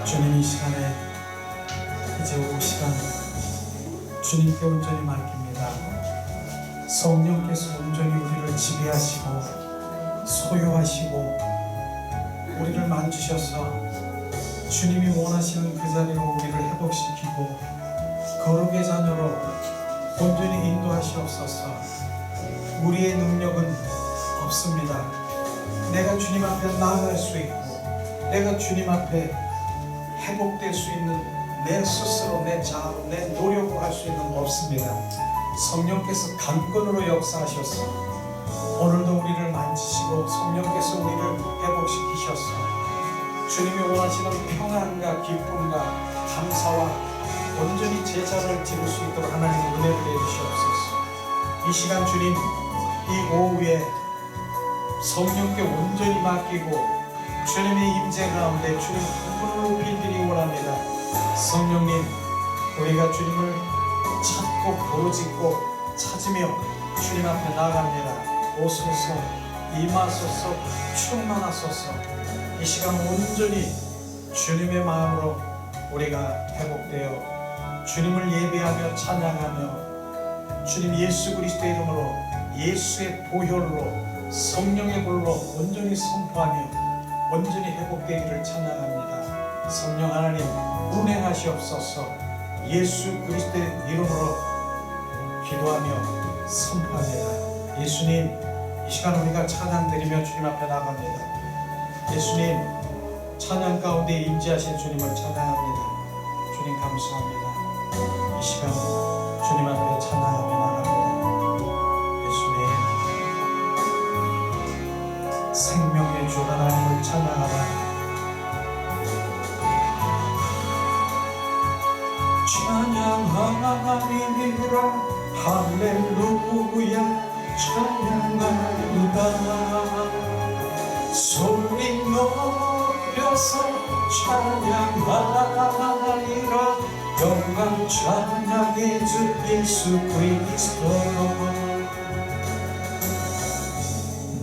주님, 이 시간에 이제 오후 시간 주님께 온전히 맡깁니다. 성령께서 온전히 우리를 지배하시고 소유하시고 우리를 만지셔서 주님이 원하시는 그 자리로 우리를 회복시키고 거룩의 자녀로 온전히 인도하시옵소서. 우리의 능력은 없습니다. 내가 주님 앞에 나아갈 수 있고 내가 주님 앞에 회복될 수 있는 내 스스로 내 자아로 내 노력으로 할 수 있는 거 없습니다. 성령께서 강권으로 역사하셔서 오늘도 우리를 만지시고 성령께서 우리를 회복시키셔서 주님이 원하시는 평안과 기쁨과 감사와 온전히 제자를 지을 수 있도록 하나님 은혜를 내주시옵소서. 이 시간 주님, 이 오후에 성령께 온전히 맡기고 주님의 임재 가운데 주님 분을 높이기를 원합니다. 성령님, 우리가 주님을 찾고 부르짖고 찾으며 주님 앞에 나아갑니다. 오소서, 임하소서, 충만하소서. 이 시간 온전히 주님의 마음으로 우리가 회복되어 주님을 예배하며 찬양하며 주님 예수 그리스도의 이름으로 예수의 보혈로 성령의 불로 온전히 선포하며 온전히 회복되기를 찬양합니다. 성령 하나님 운행하시옵소서. 예수 그리스도의 이름으로 기도하며 선포합니다. 예수님, 이 시간 우리가 찬양드리며 주님 앞에 나갑니다. 예수님, 찬양 가운데 임재하신 주님을 찬양합니다. 주님 감사합니다. 이 시간 주님 앞에 찬양하며 나갑니다. 예수님, 생명의 주 하나님을 찬양하라. 찬양하리라 할렐루야 찬양하리라 소리 높여서 찬양하리라 영광 찬양의 주 예수 그리스도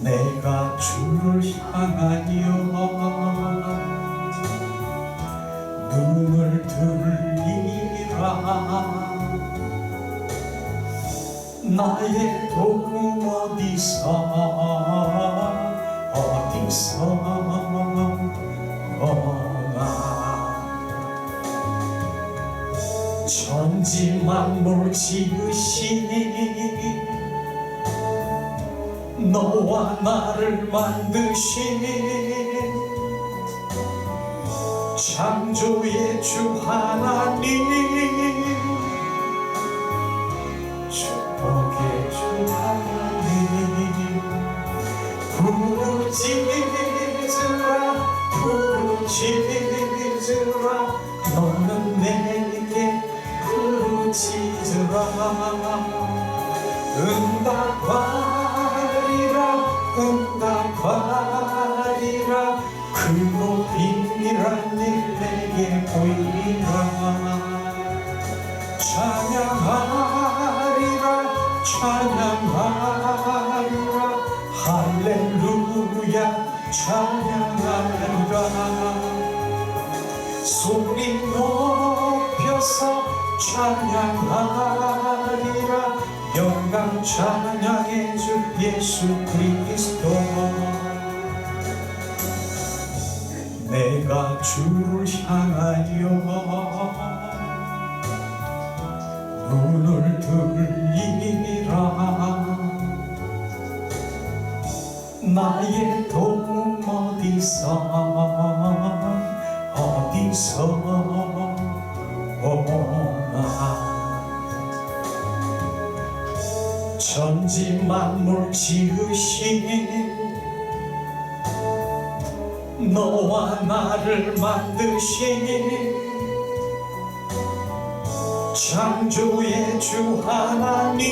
내가 주를 향하여 눈을 들리라 나의 도움 어디서 오나 천지 만물 지으신 너와 나를 만드신 창조의 주 하나님 축복의 주 하나님 부르짖으라 너는 내게 부르짖으라 응답하리라 크고 비밀한 일 내게 보이리라 찬양하리라 할렐루야 찬양하리라 소리 높여서 찬양하리라 영광 찬양의 주 예수 그리스도 내가 주를 향하여 눈을 들리라 나의 도움 어디서 오나 천지 만물 지으신 너와 나를 만드신 창조의 주 하나님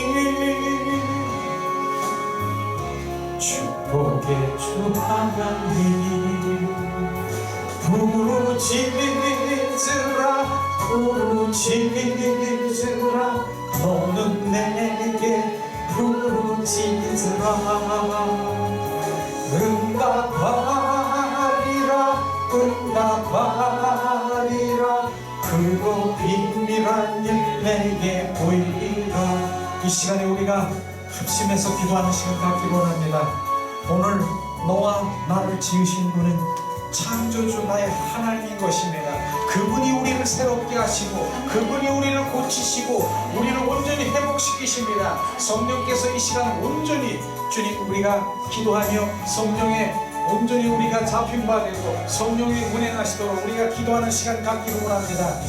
축복의 주 하나님 부르짖으라 너는 내게 부르짖으라 응답하리라 크고 비밀한 일 내게 보이리라. 이 시간에 우리가 합심해서 기도하는 시간 갖기 원합니다. 오늘 너와 나를 지으신 분은 창조주 나의 하나님인 것입니다. 그분이 우리를 새롭게 하시고 그분이 우리를 고치시고 우리를 온전히 회복시키십니다. 성령께서 이 시간 온전히 주님 우리가 기도하며 성령의 온전히 우리가 잡힌 바 되고 성령이 운행하시도록 우리가 기도하는 시간 갖기를 원합니다.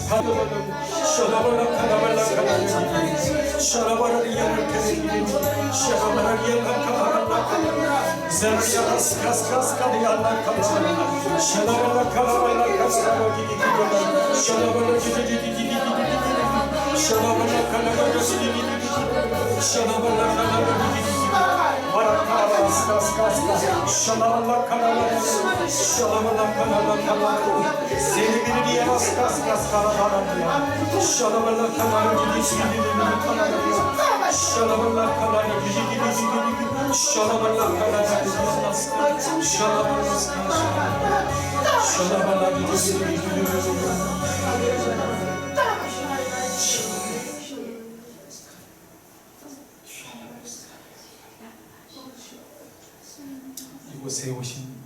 이곳에 오신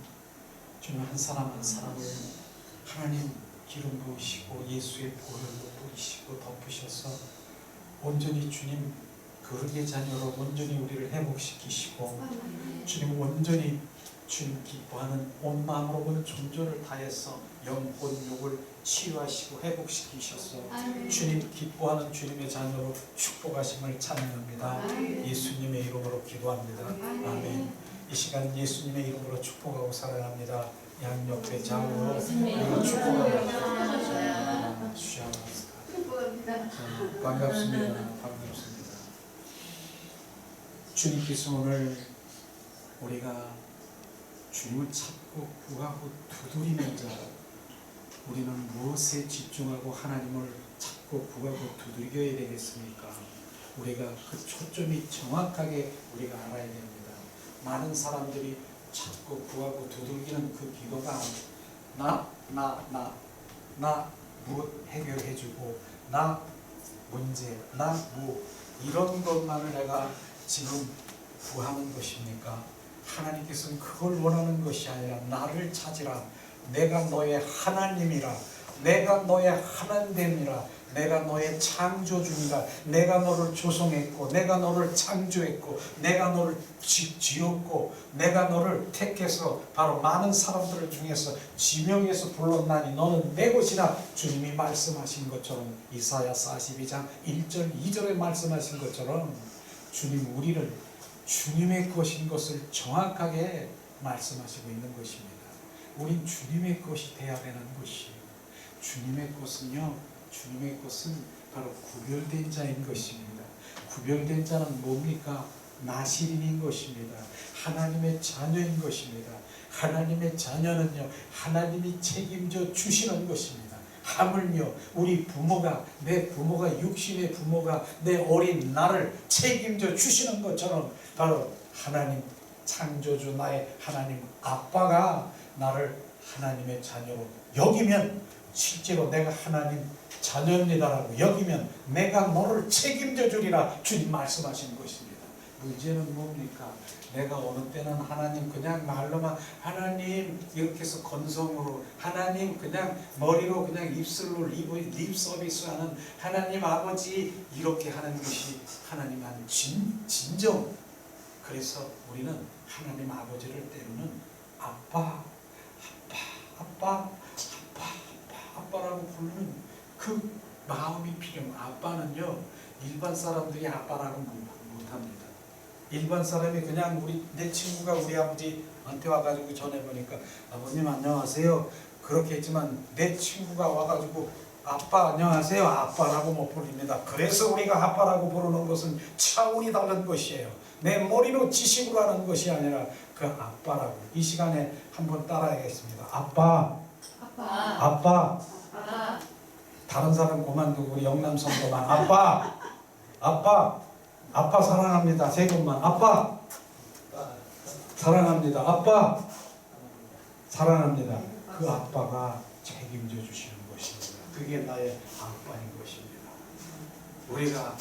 주님 한 사람 한 사람을 하나님 기름 부으시고 예수의 보혈로 뿌리시고 덮으셔서 온전히 주님 거룩의 자녀로 온전히 우리를 회복시키시고 주님 온전히 주님 기뻐하는 온 마음으로 온 존재를 다해서 영혼 육을 치유하시고 회복시키셔서 주님 기뻐하는 주님의 자녀로 축복하심을 찬양합니다. 예수님의 이름으로 기도합니다. 아멘. 이 시간 예수님의 이름으로 축복하고 사랑합니다. 양옆에 좌우로 축복합니다. 반갑습니다. 반갑습니다. 주님께서 오늘 우리가 주님을 찾고 구하고 두드리면서 우리는 무엇에 집중하고 하나님을 찾고 구하고 두들겨야 되겠습니까? 우리가 그 초점이 정확하게 우리가 알아야 됩니다. 많은 사람들이 찾고 구하고 두들기는 그 기도가 나 무엇 해결해주고 나 문제 나 뭐 이런 것만을 내가 지금 구하는 것입니까? 하나님께서는 그걸 원하는 것이 아니라 나를 찾으라. 내가 너의 하나님이라. 내가 너의 하나님이라. 내가 너의 창조주니라. 내가 너를 조성했고 내가 너를 창조했고 내가 너를 지었고 내가 너를 택해서 바로 많은 사람들을 중에서 지명해서 불렀나니 너는 내 것이라. 주님이 말씀하신 것처럼 이사야 42장 1절 2절에 말씀하신 것처럼 주님 우리를 주님의 것인 것을 정확하게 말씀하시고 있는 것입니다. 우린 주님의 것이 되어야 되는 것이에요. 주님의 것은 바로 구별된 자인 것입니다. 구별된 자는 뭡니까? 나시린인 것입니다. 하나님의 자녀인 것입니다. 하나님의 자녀는요, 하나님이 책임져 주시는 것입니다. 하물며 우리 부모가, 내 부모가, 육신의 부모가 내 어린 나를 책임져 주시는 것처럼 바로 하나님 창조주 나의 하나님 아빠가 나를 하나님의 자녀로 여기면 실제로 내가 하나님 자녀입니다라고 여기면 내가 너를 책임져 주리라 주님 말씀하시는 것입니다. 문제는 뭡니까? 내가 어느 때는 하나님 그냥 말로만 하나님 이렇게 해서 건성으로 하나님 그냥 머리로 그냥 입술로 립 서비스하는 하나님 아버지 이렇게 하는 것이 하나님 한 진정. 그래서 우리는 하나님 아버지를 때로는 아빠라고 부르는 그 마음이 필요해요. 아빠는요 일반 사람들이 아빠라고 못합니다. 일반 사람이 그냥 내 친구가 우리 아버지한테 와가지고 전해보니까 아버님 안녕하세요 그렇게 했지만 내 친구가 와가지고 아빠 안녕하세요 아빠라고 못 부릅니다. 그래서 우리가 아빠라고 부르는 것은 차원이 다른 것이에요. 내 머리로 지식으로 하는 것이 아니라 그 아빠라고. 이 시간에 한번 따라하겠습니다. 아빠. 다른 사람 그만두고 우리 영남 성도만 아빠 사랑합니다. 세 번만 아빠 사랑합니다. 아빠 사랑합니다. 그 아빠가 책임져 주시는 것입니다. 그게 나의 아빠인 것입니다. 우리가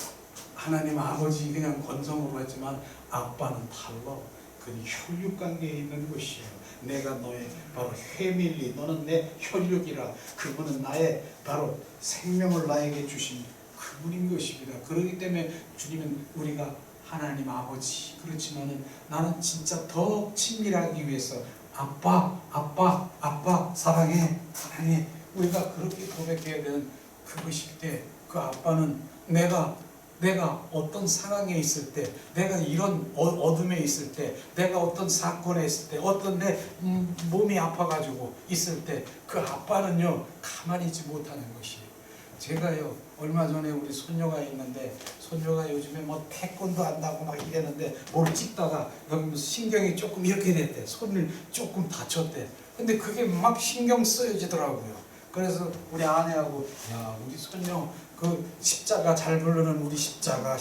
하나님 아버지 그냥 건성으로 했지만 아빠는 달라. 그 혈육관계에 있는 것이에요. 내가 너의 바로 해밀리, 너는 내 혈육이라. 그분은 나의 바로 생명을 나에게 주신 그분인 것입니다. 그렇기 때문에 주님은 우리가 하나님 아버지, 그렇지만은 나는 진짜 더 친밀하기 위해서 아빠, 아빠, 아빠 사랑해, 사랑해. 우리가 그렇게 고백해야 되는 그것일 때, 그 아빠는 내가 어떤 상황에 있을 때, 내가 이런 어둠에 있을 때, 내가 어떤 사건에 있을 때, 어떤 내 몸이 아파가지고 있을 때, 그 아빠는요 가만히 있지 못하는 것이에요. 제가요 얼마 전에 우리 손녀가 있는데, 손녀가 요즘에 뭐 태권도 한다고 막 이랬는데 뭘 찍다가 여기 신경이 조금 이렇게 됐대. 손을 조금 다쳤대. 근데 그게 막 신경 쓰여지더라고요. 그래서 우리 아내하고, 야, 우리 손녀 그 십자가 잘 부르는 우리 십자가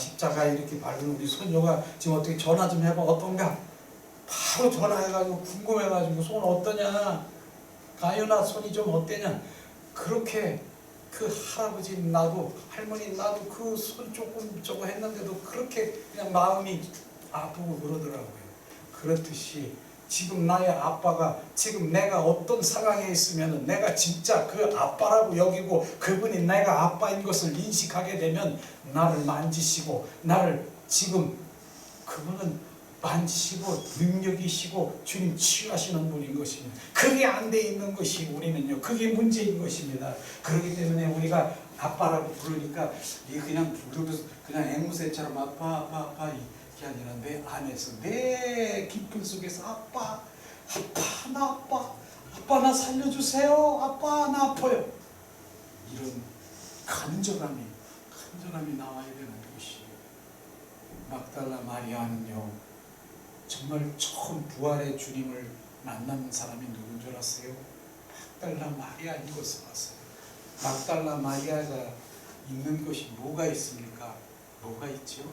이렇게 밟는 우리 손녀가 지금 어떻게 전화 좀 해봐, 어떤가? 바로 전화해가지고 궁금해가지고 손 어떠냐, 가연아 손이 좀 어때냐. 그렇게 그 할아버지 나도 할머니 나도 그 손 조금 저거 했는데도 그렇게 그냥 마음이 아프고 그러더라고요. 그렇듯이 지금 나의 아빠가, 지금 내가 어떤 상황에 있으면 내가 진짜 그 아빠라고 여기고 그분이 내가 아빠인 것을 인식하게 되면 나를 만지시고, 나를 지금 그분은 만지시고 능력이시고 주님 치유하시는 분인 것입니다. 그게 안 돼 있는 것이 우리는요, 그게 문제인 것입니다. 그렇기 때문에 우리가 아빠라고 부르니까 그냥 부르면서 그냥 앵무새처럼 아빠 이게 아니라 내 안에서, 내 깊은 속에서 아빠 나 살려주세요, 아빠 나 아파요, 이런 간절함이 나와야 되는 것이에요. 막달라 마리아는요 정말 처음 부활의 주님을 만난 사람이 누군 줄 아세요? 막달라 마리아인 것을 아세요. 막달라 마리아가 있는 것이 뭐가 있습니까? 뭐가 있죠?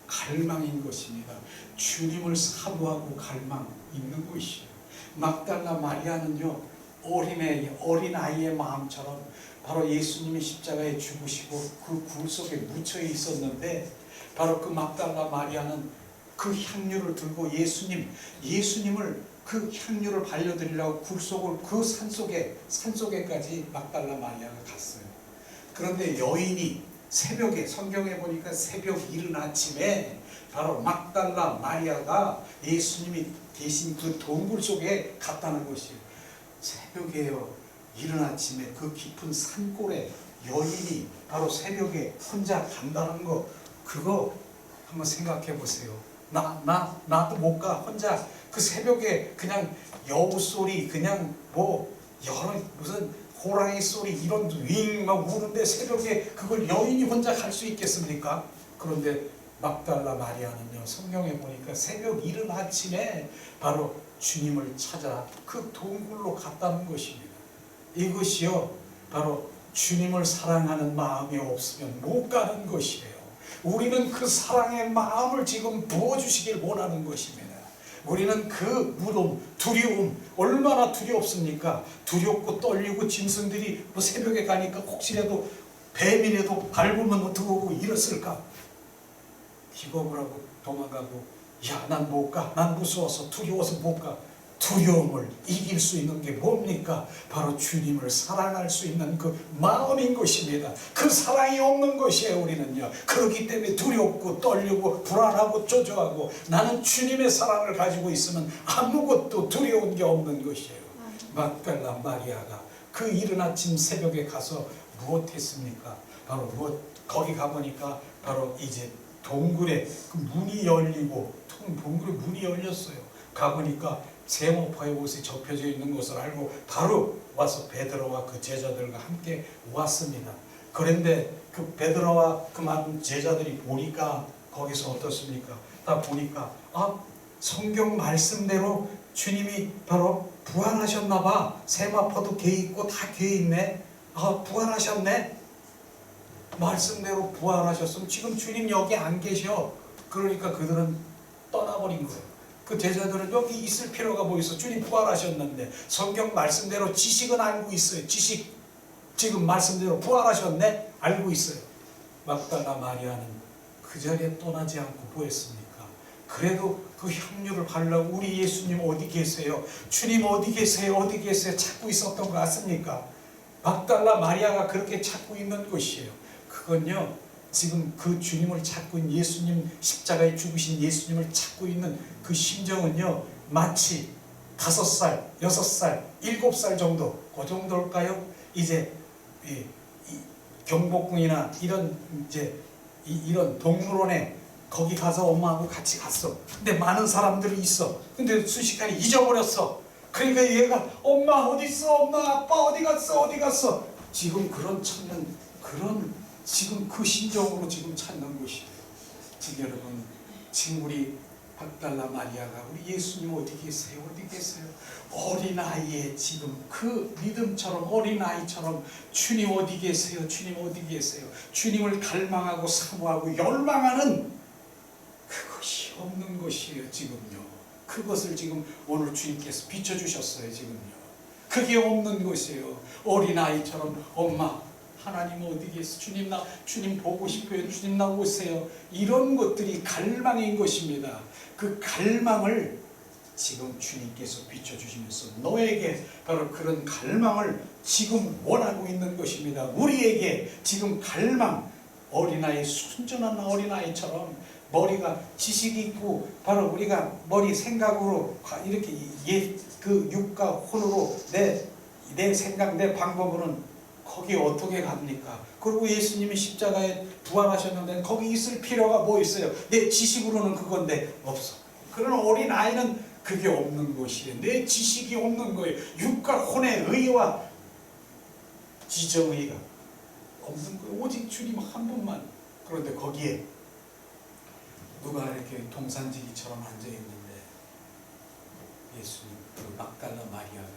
갈망인 것입니다. 주님을 사모하고 갈망 있는 것이에요. 막달라 마리아는요 어린 아이의 마음처럼 바로 예수님이 십자가에 죽으시고 그 굴 속에 묻혀 있었는데, 바로 그 막달라 마리아는 그 향유를 들고 예수님을 그 향유를 발려드리려고 굴 속을, 그 산속에까지 막달라 마리아가 갔어요. 그런데 여인이 새벽에, 성경에 보니까 새벽 이른 아침에 바로 막달라 마리아가 예수님이 계신 그 동굴 속에 갔다는 것이에요. 새벽에요, 이른 아침에 그 깊은 산골에 여인이 바로 새벽에 혼자 간다는 거, 그거 한번 생각해 보세요. 나도 못 가. 혼자 그 새벽에 그냥 여우 소리, 그냥 뭐 여러 무슨 호랑이 소리 이런 윙 막 우는데 새벽에 그걸 여인이 혼자 갈 수 있겠습니까? 그런데 막달라 마리아는요, 성경에 보니까 새벽 이른 아침에 바로 주님을 찾아 그 동굴로 갔다는 것입니다. 이것이요 바로 주님을 사랑하는 마음이 없으면 못 가는 것이에요. 우리는 그 사랑의 마음을 지금 부어주시길 원하는 것입니다. 우리는 그 무덤, 두려움, 얼마나 두렵습니까? 두렵고 떨리고 짐승들이 뭐 새벽에 가니까 혹시라도 뱀이라도 밟으면 들어오고 이랬을까? 기겁을 하고 도망가고, 야, 난 못 가. 난 무서워서 두려워서 못 가. 두려움을 이길 수 있는 게 뭡니까? 바로 주님을 사랑할 수 있는 그 마음인 것입니다. 그 사랑이 없는 것이에요, 우리는요. 그렇기 때문에 두렵고 떨리고 불안하고 쪼조하고, 나는 주님의 사랑을 가지고 있으면 아무것도 두려운 게 없는 것이에요. 막달라 마리아가 그 이른 아침 새벽에 가서 무엇했습니까? 바로 거기 가보니까 바로 이제 동굴에 그 문이 열리고, 동굴에 문이 열렸어요. 가보니까 세모파의 옷이 접혀져 있는 것을 알고 바로 와서 베드로와 그 제자들과 함께 왔습니다. 그런데 그 베드로와 그 많은 제자들이 보니까 거기서 어떻습니까? 다 보니까 성경 말씀대로 주님이 바로 부활하셨나 봐. 세마포도 개 있고 다 개 있네. 부활하셨네. 말씀대로 부활하셨으면 지금 주님 여기 안 계셔. 그러니까 그들은 떠나버린 거예요. 그 제자들은 여기 있을 필요가 뭐 있어. 주님 부활하셨는데. 성경 말씀대로 지식은 알고 있어요. 지식. 지금 말씀대로 부활하셨네? 알고 있어요. 막달라 마리아는 그 자리에 떠나지 않고 보였습니까? 그래도 그 향유를 바르려고 우리 예수님 어디 계세요? 주님 어디 계세요? 어디 계세요? 찾고 있었던 것 같습니까? 막달라 마리아가 그렇게 찾고 있는 것이에요. 그건요, 지금 그 주님을 찾고 있는 예수님, 십자가에 죽으신 예수님을 찾고 있는 그 심정은요, 마치 5살, 6살, 7살 정도, 그 정도일까요? 이제 경복궁이나 이런 동물원에 거기 가서 엄마하고 같이 갔어. 근데 많은 사람들이 있어. 근데 순식간에 잊어버렸어. 그러니까 얘가 엄마 어디 있어? 엄마 아빠 어디 갔어? 어디 갔어? 지금 지금 그 심정으로 지금 찾는 것이에요. 지금 여러분, 지금 우리 막달라 마리아가 우리 예수님 어디 계세요? 어디 계세요? 어린아이의 지금 그 믿음처럼 어린아이처럼 주님 어디 계세요? 주님 어디 계세요? 주님을 갈망하고 사모하고 열망하는 그것이 없는 것이에요. 지금요. 그것을 지금 오늘 주님께서 비춰주셨어요. 지금요. 그게 없는 것이에요. 어린아이처럼 엄마 하나님 어디 계세요? 주님 보고 싶어요. 주님 나 오세요. 이런 것들이 갈망인 것입니다. 그 갈망을 지금 주님께서 비춰주시면서 너에게 바로 그런 갈망을 지금 원하고 있는 것입니다. 우리에게 지금 갈망, 어린아이, 순전한 어린아이처럼 머리가 지식이 있고 바로 우리가 머리 생각으로 이렇게 그 육과 혼으로 내 생각, 내 방법으로는 거기 어떻게 갑니까? 그리고 예수님이 십자가에 부활하셨는데 거기 있을 필요가 뭐 있어요? 내 지식으로는 그건데 없어. 그런 어린아이는 그게 없는 것이에요. 내 지식이 없는 거예요. 육과 혼의 의와 지정의가 없는 거예요. 오직 주님 한 분만. 그런데 거기에 누가 이렇게 동산지기처럼 앉아있는데 예수님, 그 막달라 마리아가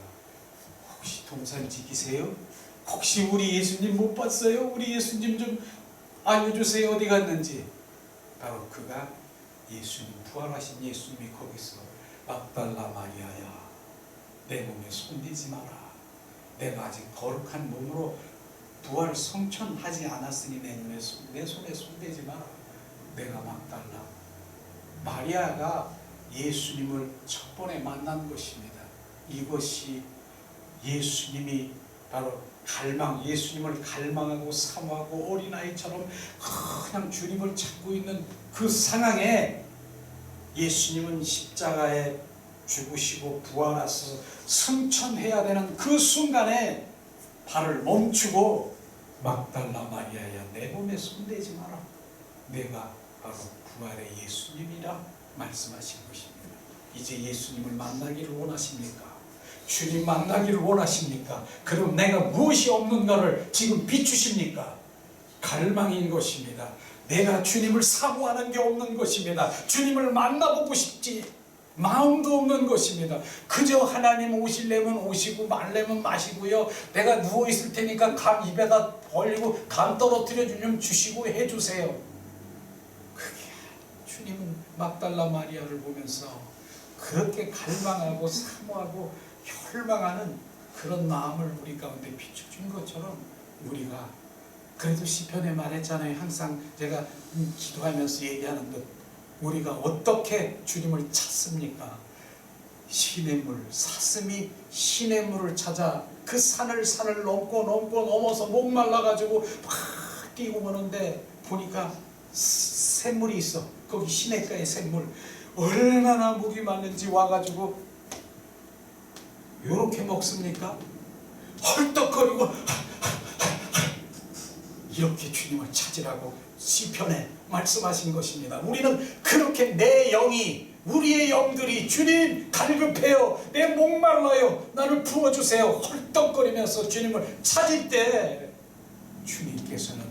혹시 동산지기세요? 혹시 우리 예수님 못 봤어요? 우리 예수님 좀 알려주세요. 어디 갔는지. 바로 그가 예수님, 부활하신 예수님이 거기서 막달라 마리아야, 내 몸에 손대지 마라. 내가 아직 거룩한 몸으로 부활 성천하지 않았으니 내 손에 손대지 마라. 내가 막달라. 마리아가 예수님을 첫 번에 만난 것입니다. 이것이 예수님이 바로 예수님을 갈망하고 사모하고 어린아이처럼 그냥 주님을 찾고 있는 그 상황에 예수님은 십자가에 죽으시고 부활하셔서 승천해야 되는 그 순간에 발을 멈추고 막달라 마리아야, 내 몸에 손대지 마라. 내가 바로 부활의 예수님이라 말씀하신 것입니다. 이제 예수님을 만나기를 원하십니까? 주님 만나기를 원하십니까? 그럼 내가 무엇이 없는가를 지금 비추십니까? 갈망인 것입니다. 내가 주님을 사모하는 게 없는 것입니다. 주님을 만나보고 싶지 마음도 없는 것입니다. 그저 하나님 오시려면 오시고 말려면 마시고요. 내가 누워있을 테니까 감 입에다 벌리고 감 떨어뜨려 주면 주시고 해주세요. 그게 주님은 막달라 마리아를 보면서 그렇게 갈망하고 사모하고 혈망하는 그런 마음을 우리 가운데 비춰준 것처럼 우리가 그래도 시편에 말했잖아요. 항상 제가 기도하면서 얘기하는 것, 우리가 어떻게 주님을 찾습니까? 시냇물, 사슴이 시냇물을 찾아 그 산을 넘고 넘어서 목말라가지고 막 뛰고 오는데 보니까 샘물이 있어. 거기 시냇가에 샘물. 얼마나 목이 많은지 와가지고 요렇게 먹습니까? 헐떡거리고 이렇게 주님을 찾으라고 시편에 말씀하신 것입니다. 우리는 그렇게 내 영이, 우리의 영들이 주님 갈급해요, 내 목말라요, 나를 부어주세요 헐떡거리면서 주님을 찾을 때 주님께서는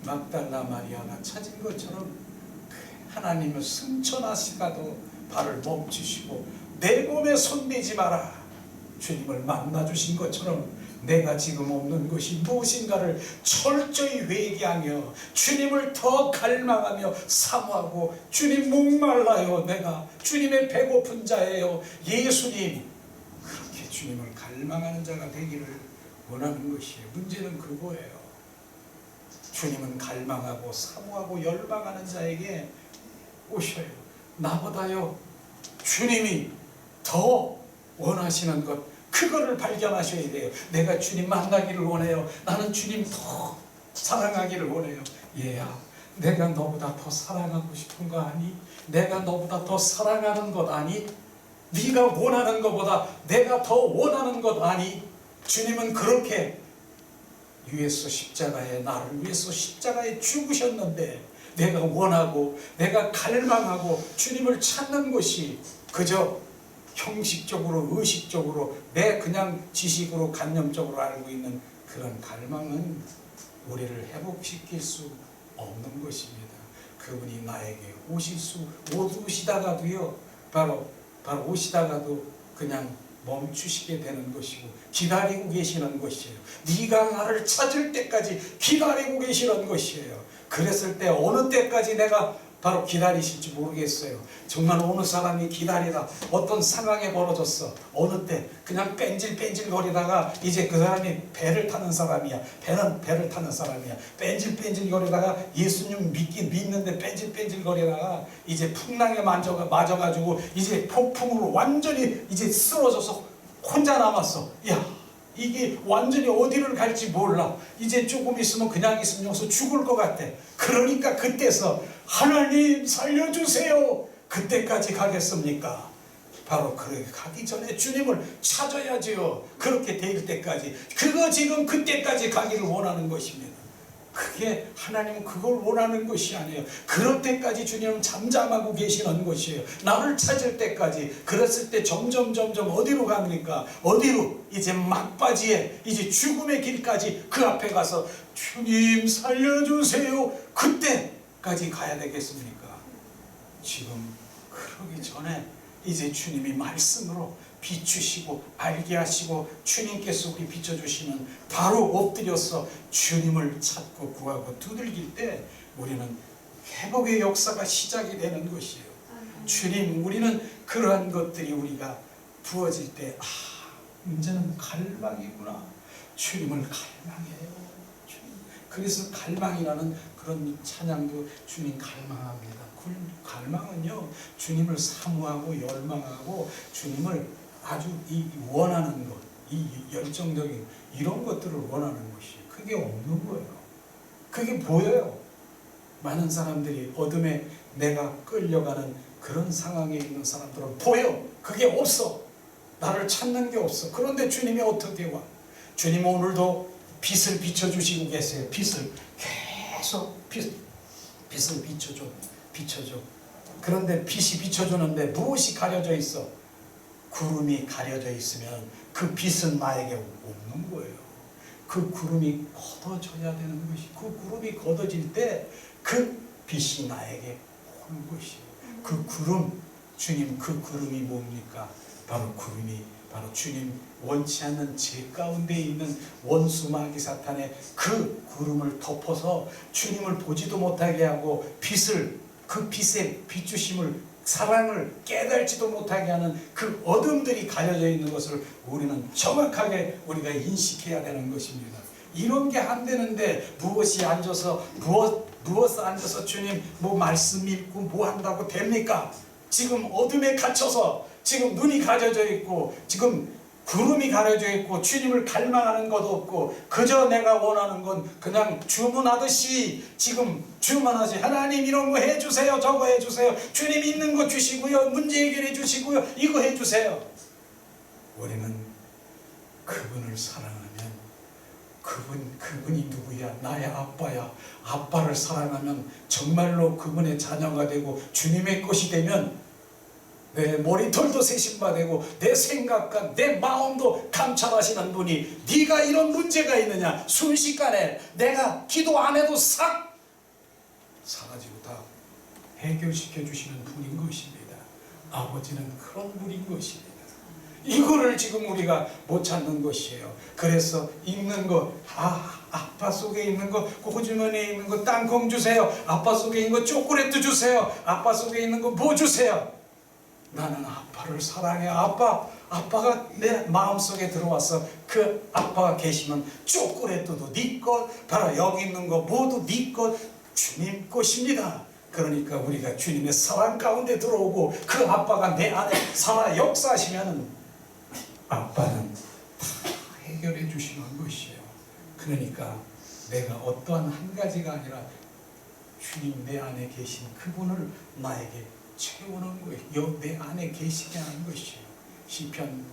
막달라 마리아가 찾은 것처럼 하나님을 승천하시다도 발을 멈추시고 내 몸에 손대지 마라. 주님을 만나주신 것처럼 내가 지금 없는 것이 무엇인가를 철저히 회개하며 주님을 더 갈망하며 사모하고, 주님 목말라요, 내가 주님의 배고픈 자예요, 예수님, 그렇게 주님을 갈망하는 자가 되기를 원하는 것이에요. 문제는 그거예요. 주님은 갈망하고 사모하고 열망하는 자에게 오셔요. 나보다요 주님이 더 원하시는 것, 그거를 발견하셔야 돼요. 내가 주님 만나기를 원해요. 나는 주님 더 사랑하기를 원해요. 얘야, 내가 너보다 더 사랑하고 싶은 거 아니? 내가 너보다 더 사랑하는 것 아니? 네가 원하는 것보다 내가 더 원하는 것 아니? 주님은 그렇게 위에서 십자가에, 나를 위해서 십자가에 죽으셨는데, 내가 원하고 내가 갈망하고 주님을 찾는 것이 그저 형식적으로 의식적으로 내 그냥 지식으로 간념적으로 알고 있는 그런 갈망은 우리를 회복시킬 수 없는 것입니다. 그분이 나에게 오시다가도요, 바로 오시다가도 그냥 멈추시게 되는 것이고 기다리고 계시는 것이에요. 네가 나를 찾을 때까지 기다리고 계시는 것이에요. 그랬을 때 어느 때까지 내가 바로 기다리실지 모르겠어요. 정말 어느 사람이 기다리다 어떤 상황에 벌어졌어. 어느 때 그냥 뺀질뺀질 거리다가 이제 그 사람이 배를 타는 사람이야. 배를 타는 사람이야. 뺀질뺀질 거리다가 예수님 믿는데 뺀질뺀질 거리다가 이제 풍랑에 맞아가지고 이제 폭풍으로 완전히 이제 쓰러져서 혼자 남았어. 야, 이게 완전히 어디를 갈지 몰라. 이제 조금 있으면 그냥 있으면 여기서 죽을 것 같아. 그러니까 그때서 하나님 살려주세요, 그때까지 가겠습니까? 바로 그렇게 가기 전에 주님을 찾아야지요. 그렇게 될 때까지, 그거 지금 그때까지 가기를 원하는 것입니다. 그게 하나님은 그걸 원하는 것이 아니에요. 그럴 때까지 주님은 잠잠하고 계시는 것이에요. 나를 찾을 때까지. 그랬을 때 점점 어디로 갑니까? 어디로? 이제 막바지에, 이제 죽음의 길까지 그 앞에 가서 주님 살려주세요, 그때까지 가야 되겠습니까? 지금 그러기 전에 이제 주님이 말씀으로 비추시고 알게 하시고 주님께서 우리 비춰주시면 바로 엎드려서 주님을 찾고 구하고 두들길 때 우리는 회복의 역사가 시작이 되는 것이에요. 주님, 우리는 그러한 것들이 우리가 부어질 때, 이제는 갈망이구나. 주님을 갈망해요. 그래서 갈망이라는 그런 찬양도 주님 갈망합니다. 갈망은요, 주님을 사모하고 열망하고 주님을 아주 이 원하는 것, 이 열정적인 이런 것들을 원하는 것이, 그게 없는 거예요. 그게 보여요. 많은 사람들이 어둠에 내가 끌려가는 그런 상황에 있는 사람들은 보여. 그게 없어. 나를 찾는 게 없어. 그런데 주님이 어떻게 와? 주님은 오늘도 빛을 비춰주시고 계세요. 빛을 계속 빛을 비춰줘. 그런데 빛이 비춰주는데 무엇이 가려져 있어? 구름이 가려져 있으면 그 빛은 나에게 없는 거예요. 그 구름이 걷어져야 되는 것이, 그 구름이 걷어질 때 그 빛이 나에게 오는 것이에요. 그 구름, 주님, 그 구름이 뭡니까? 바로 구름이 바로 주님 원치 않는 죄 가운데 있는 원수 마귀 사탄의 그 구름을 덮어서 주님을 보지도 못하게 하고 빛을, 그 빛의 비추심을, 사랑을 깨달지도 못하게 하는 그 어둠들이 가려져 있는 것을 우리는 정확하게 우리가 인식해야 되는 것입니다. 이런 게 안 되는데 무엇이 앉아서 주님 뭐 말씀 읽고 뭐 한다고 됩니까? 지금 어둠에 갇혀서 지금 눈이 가려져 있고 지금 구름이 가려져 있고 주님을 갈망하는 것도 없고 그저 내가 원하는 건 그냥 주문하듯이 지금 주문하지, 하나님 이런 거 해주세요, 저거 해주세요, 주님 있는 거 주시고요, 문제 해결해 주시고요, 이거 해주세요. 우리는 그분을 사랑하면 그분이 누구야? 나의 아빠야. 아빠를 사랑하면 정말로 그분의 자녀가 되고 주님의 것이 되면 내 머리털도 세심바 되고 내 생각과 내 마음도 감찰하시는 분이, 네가 이런 문제가 있느냐, 순식간에 내가 기도 안 해도 싹 사가지고 다 해결시켜 주시는 분인 것입니다. 아버지는 그런 분인 것입니다. 이거를 지금 우리가 못 찾는 것이에요. 그래서 있는 거, 아빠 속에 있는 거, 고주머니에 있는 거 땅콩 주세요. 아빠 속에 있는 거 초콜릿도 주세요. 아빠 속에 있는 거 뭐 주세요. 나는 아빠를 사랑해. 아빠 아빠가 내 마음속에 들어와서 그 아빠가 계시면 초콜릿도 네 것, 바로 여기 있는 거 모두 네 것, 주님 것입니다. 그러니까 우리가 주님의 사랑 가운데 들어오고 그 아빠가 내 안에 살아 역사하시면 아빠는 다 해결해 주시는 것이에요. 그러니까 내가 어떠한 한 가지가 아니라 주님 내 안에 계신 그분을 나에게 채우는 거예요. 내 안에 계시게 하는 것이에요. 시편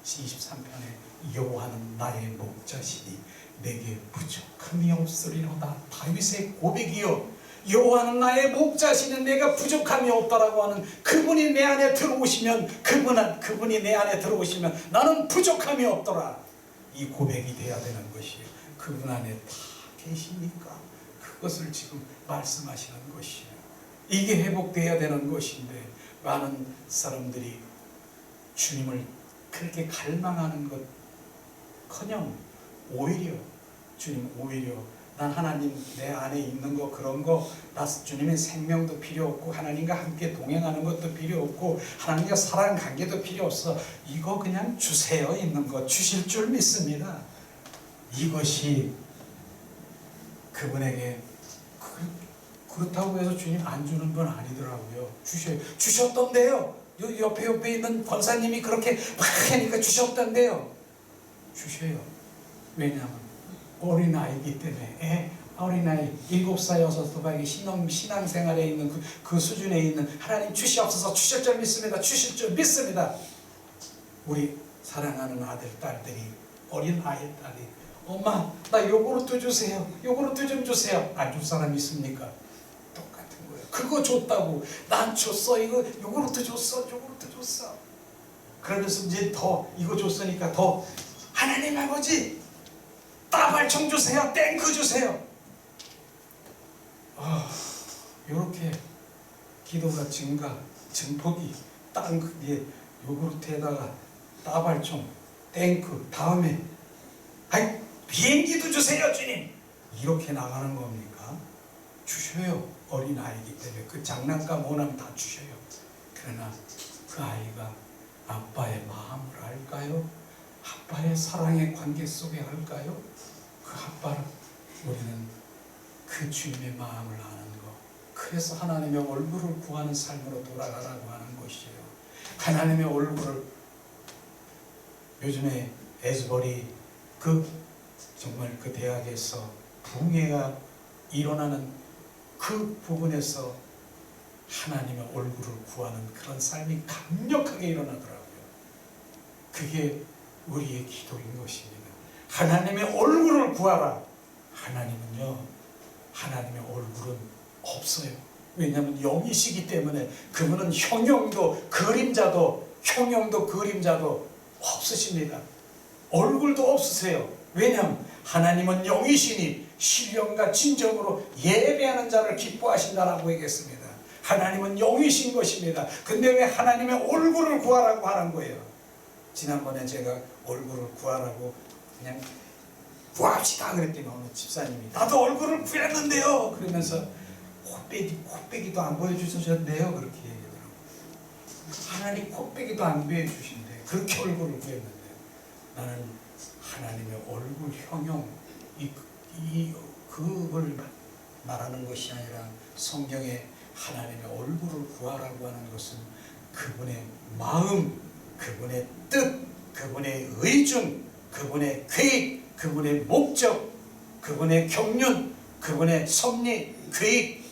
23편에 여호와는 나의 목자시니 내게 부족함이 없으리로다. 다윗의 고백이요, 여호와는 나의 목자시니 내가 부족함이 없다라고 하는 그분이 내 안에 들어오시면, 그분이 내 안에 들어오시면 나는 부족함이 없더라. 이 고백이 돼야 되는 것이에요. 그분 안에 다 계시니까 그것을 지금 말씀하시는 것이에요. 이게 회복돼야 되는 것인데 많은 사람들이 주님을 그렇게 갈망하는 것커녕 오히려 난 하나님 내 안에 있는 거 그런 거, 나 주님의 생명도 필요 없고 하나님과 함께 동행하는 것도 필요 없고 하나님과 사랑 관계도 필요 없어. 이거 그냥 주세요. 있는 거 주실 줄 믿습니다. 이것이 그분에게 그렇다고 해서 주님 안 주는 건 아니더라고요. 주셨던데요. 옆에 있는 권사님이 그렇게 막 하니까 주셨던데요. 주셔요. 왜냐하면 어린아이기 때문에, 어린아이 7살 6살이 신앙생활에 있는 그 수준에 있는 하나님 주시옵소서, 주실 줄 믿습니다. 주실 줄 믿습니다. 우리 사랑하는 아들, 딸들이, 어린아이 딸이 엄마 나 요구르트 주세요. 요구르트 좀 주세요. 안 줄 사람 있습니까? 똑같은 거예요. 그거 줬다고 난 줬어. 이거 요구르트 줬어. 요구르트 줬어. 그러면서 이제 더 이거 줬으니까 더 하나님 아버지 따발총 주세요. 탱크 주세요. 이렇게 기도가 증폭이 땅 위에 요구르트에다가 따발총, 탱크, 다음에 비행기도 주세요 주님. 이렇게 나가는 겁니까? 주셔요. 어린아이기 때문에 그 장난감 원하면 다 주셔요. 그러나 그 아이가 아빠의 마음을 알까요? 아빠의 사랑의 관계 속에 알까요? 그 아빠를 우리는 그 주님의 마음을 아는 것, 그래서 하나님의 얼굴을 구하는 삶으로 돌아가라고 하는 것이에요. 하나님의 얼굴을, 요즘에 에즈버리 정말 그 대학에서 붕괴가 일어나는 그 부분에서 하나님의 얼굴을 구하는 그런 삶이 강력하게 일어나더라고요. 그게 우리의 기도인 것입니다. 하나님의 얼굴을 구하라. 하나님은요, 하나님의 얼굴은 없어요. 왜냐하면 영이시기 때문에 그분은 형용도 그림자도 없으십니다. 얼굴도 없으세요. 왜냐하면 하나님은 영이시니 신령과 진정으로 예배하는 자를 기뻐하신다라고 얘기했습니다. 하나님은 영이신 것입니다. 근데 왜 하나님의 얼굴을 구하라고 하는 거예요? 지난번에 제가 얼굴을 구하라고 그냥 구합시다 그랬더니 어느 집사님이 나도 얼굴을 구했는데요 그러면서 코빼기도 안 보여주셨네요 그렇게 얘기하더라고요. 하나님 코빼기도 안 보여주신대. 그렇게 얼굴을 구했는데 나는 하나님의 얼굴 형용 그걸 말하는 것이 아니라 성경에 하나님의 얼굴을 구하라고 하는 것은 그분의 마음, 그분의 뜻, 그분의 의중, 그분의 계획, 그분의 목적, 그분의 경륜, 그분의 섭리, 계획,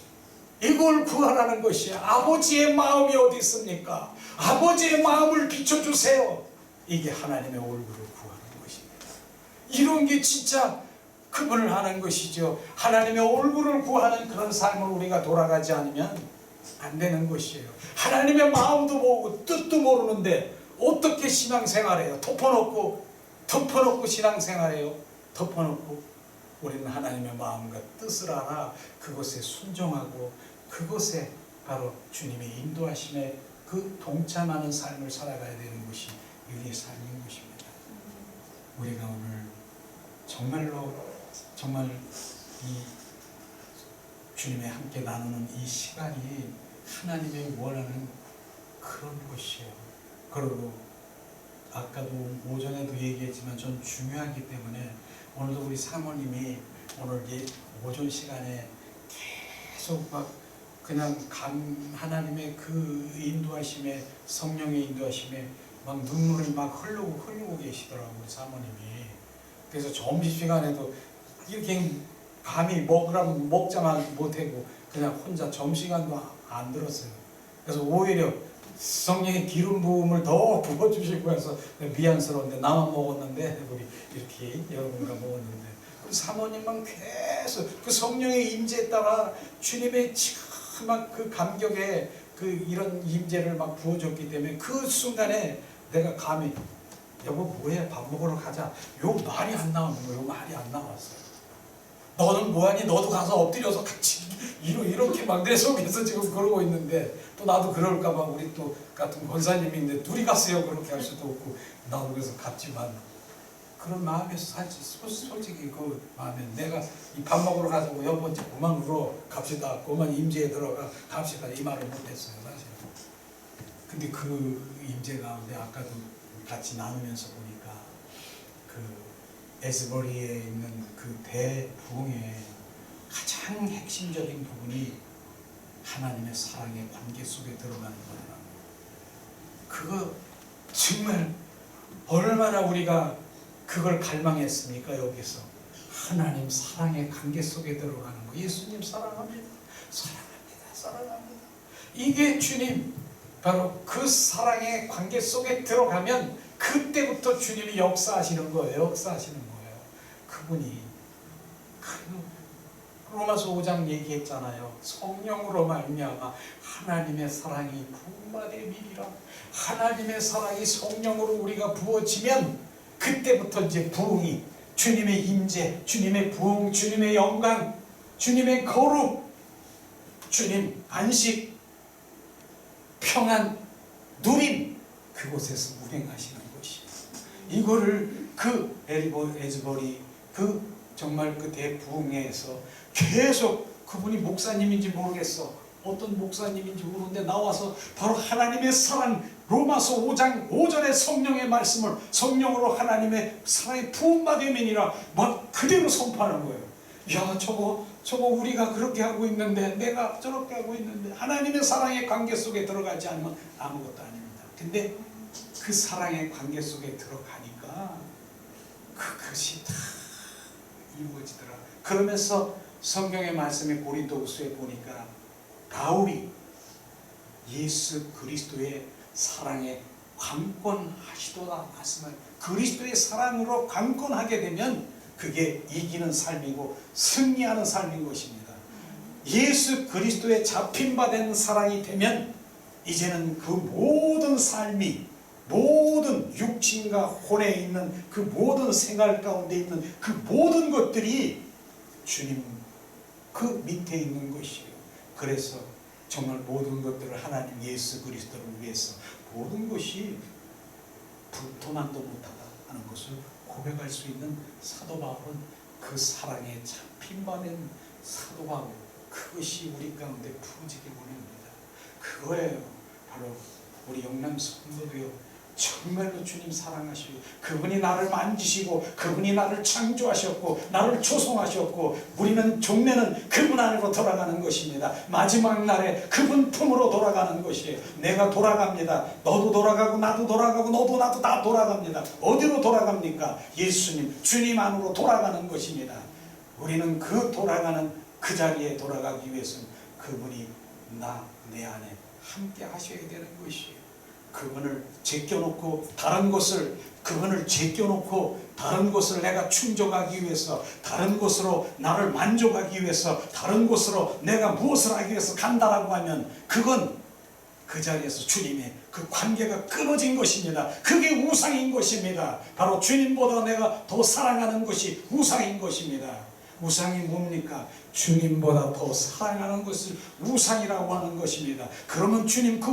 이걸 구하라는 것이야. 아버지의 마음이 어디 있습니까? 아버지의 마음을 비춰주세요. 이게 하나님의 얼굴을 구하는 것입니다. 이런 게 진짜 그분을 하는 것이죠. 하나님의 얼굴을 구하는 그런 삶을 우리가 돌아가지 않으면 안 되는 것이에요. 하나님의 마음도 모르고 뜻도 모르는데 어떻게 신앙생활해요? 덮어놓고 신앙생활해요. 덮어놓고 우리는 하나님의 마음과 뜻을 알아 그것에 순종하고 그것에 바로 주님의 인도하심에 그 동참하는 삶을 살아가야 되는 것이 우리의 삶인 것입니다. 우리가 오늘 정말 이 주님의 함께 나누는 이 시간이 하나님의 원하는 그런 것이에요. 그리고 아까도 오전에도 얘기했지만 전 중요하기 때문에 오늘도 우리 사모님이 오늘 이 오전 시간에 계속 막 그냥 하나님의 그 인도하심에, 성령의 인도하심에 막 눈물이 막 흐르고 계시더라고요, 우리 사모님이. 그래서 점심시간에도 이렇게 감히 먹자만 못하고 그냥 혼자 점심시간도 안 들었어요. 그래서 오히려 성령의 기름 부음을 더 부어주시고 해서 미안스러운데 나만 먹었는데 우리 이렇게 여러분과 먹었는데 우리 사모님만 계속 그 성령의 임재에 따라 주님의 막 그 감격에 그 이런 임재를 막 부어줬기 때문에 그 순간에 내가 감히 여보 뭐해 밥 먹으러 가자 요 말이 안 나오는 거예요. 요 말이 안 나왔어요. 너는 뭐하니? 너도 가서 엎드려서 같이 이렇게 막 내 속에서 지금 그러고 있는데 또 나도 그럴까봐 우리 또 같은 권사님인데 둘이 갔어요. 그렇게 할 수도 없고 나도 그래서 갔지만 그런 마음에서 사실 솔직히 그 마음에 내가 이 밥 먹으러 가자고 여보 이제 그만 울어 갑시다 그만 임재에 들어가 갑시다 이 말을 못했어요 사실. 근데 그 임재 가운데 아까도 같이 나누면서 보니까 그 에스버리에 있는 그 대부흥의 가장 핵심적인 부분이 하나님의 사랑의 관계 속에 들어가는 거예요. 그거 정말 얼마나 우리가 그걸 갈망했습니까? 여기서 하나님 사랑의 관계 속에 들어가는 거. 예수님 사랑합니다. 이게 주님 바로 그 사랑의 관계 속에 들어가면 그때부터 주님이 역사하시는 거예요. 그분이 로마서 5장 얘기했잖아요. 성령으로 말미암아 하나님의 사랑이 부음받음이니라. 하나님의 사랑이 성령으로 우리가 부어지면 그때부터 이제 부흥이 주님의 임재, 주님의 부흥, 주님의 영광, 주님의 거룩, 주님 안식, 평안, 누림 그곳에서 운행하시는 것이 이거를 그 에즈버리 그 정말 그 대부흥회에서 계속 그분이 목사님인지 모르겠어. 어떤 목사님인지 모르는데 나와서 바로 하나님의 사랑 로마서 5장 5절의 성령의 말씀을 성령으로 하나님의 사랑의 부음받음이니라 막 그대로 선포하는 거예요. 야 저거 우리가 그렇게 하고 있는데 내가 저렇게 하고 있는데 하나님의 사랑의 관계 속에 들어가지 않으면 아무것도 아닙니다. 근데 그 사랑의 관계 속에 들어가니까 그것이 다 이루어지더라. 그러면서 성경의 말씀에 고린도후서에 보니까 바울이 예수 그리스도의 사랑에 관건하시도다 말씀을 그리스도의 사랑으로 관건하게 되면 그게 이기는 삶이고 승리하는 삶인 것입니다. 예수 그리스도의 잡힌 바 된 사랑이 되면 이제는 그 모든 삶이 모든 육신과 혼에 있는 그 모든 생활 가운데 있는 그 모든 것들이 주님 그 밑에 있는 것이에요. 그래서 정말 모든 것들을 하나님 예수 그리스도를 위해서 모든 것이 불도난도 못하다 하는 것을 고백할 수 있는 사도 바울은 그 사랑에 잡힌 바 된 사도 바울 그것이 우리 가운데 부어지기 원합니다. 그거예요. 바로 우리 영남 성도도요. 정말로 주님 사랑하시고 그분이 나를 만지시고 그분이 나를 창조하셨고 나를 조성하셨고 우리는 종래는 그분 안으로 돌아가는 것입니다. 마지막 날에 그분 품으로 돌아가는 것이에요. 내가 돌아갑니다. 너도 돌아가고 나도 돌아가고 너도 나도 다 돌아갑니다. 어디로 돌아갑니까? 예수님 주님 안으로 돌아가는 것입니다. 우리는 그 돌아가는 그 자리에 돌아가기 위해서는 그분이 내 안에 함께 하셔야 되는 것이에요. 그분을 제껴놓고 다른 것을 내가 충족하기 위해서 다른 곳으로 나를 만족하기 위해서 다른 곳으로 내가 무엇을 하기 위해서 간다라고 하면 그건 그 자리에서 주님의 그 관계가 끊어진 것입니다. 그게 우상인 것입니다. 바로 주님보다 내가 더 사랑하는 것이 우상인 것입니다. 우상이 뭡니까? 주님보다 더 사랑하는 것을 우상이라고 하는 것입니다. 그러면 주님 그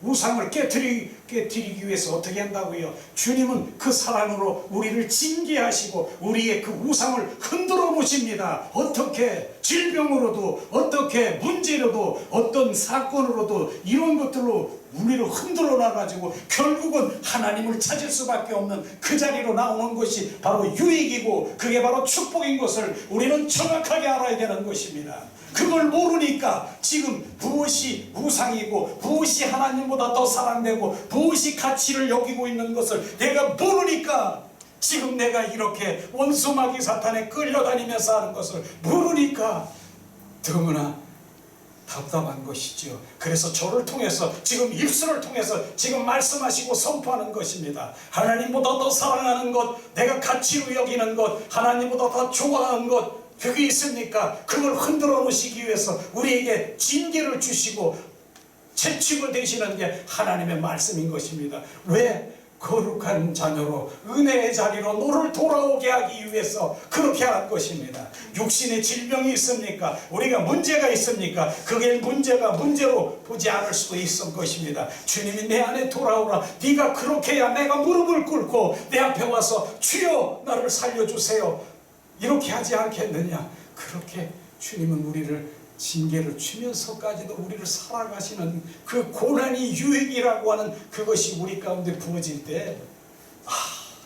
우상을 깨뜨리기 위해서 어떻게 한다고요? 주님은 그 사랑으로 우리를 징계하시고 우리의 그 우상을 흔들어 놓으십니다. 어떻게? 질병으로도 어떻게 문제로도 어떤 사건으로도 이런 것들로 우리를 흔들어 놔가지고 결국은 하나님을 찾을 수밖에 없는 그 자리로 나오는 것이 바로 유익이고 그게 바로 축복인 것을 우리는 정확하게 알아야 되는 것입니다. 그걸 모르니까 지금 무엇이 우상이고 무엇이 하나님보다 더 사랑되고 무엇이 가치를 여기고 있는 것을 내가 모르니까 지금 내가 이렇게 원수마귀 사탄에 끌려다니면서 하는 것을 모르니까 너무나 답답한 것이죠. 그래서 저를 통해서 지금 입술을 통해서 지금 말씀하시고 선포하는 것입니다. 하나님보다 더 사랑하는 것, 내가 가치로 여기는 것, 하나님보다 더 좋아하는 것, 그게 있습니까? 그걸 흔들어 놓으시기 위해서 우리에게 징계를 주시고 채찍을 대시는 게 하나님의 말씀인 것입니다. 왜? 거룩한 자녀로 은혜의 자리로 너를 돌아오게 하기 위해서 그렇게 한 것입니다. 육신의 질병이 있습니까? 우리가 문제가 있습니까? 그게 문제가 문제로 보지 않을 수도 있을 것입니다. 주님이 내 안에 돌아오라. 네가 그렇게 해야 내가 무릎을 꿇고 내 앞에 와서 주여 나를 살려주세요 이렇게 하지 않겠느냐. 그렇게 주님은 우리를 징계를 주면서까지도 우리를 사랑하시는 그 고난이 유익이라고 하는 그것이 우리 가운데 부어질 때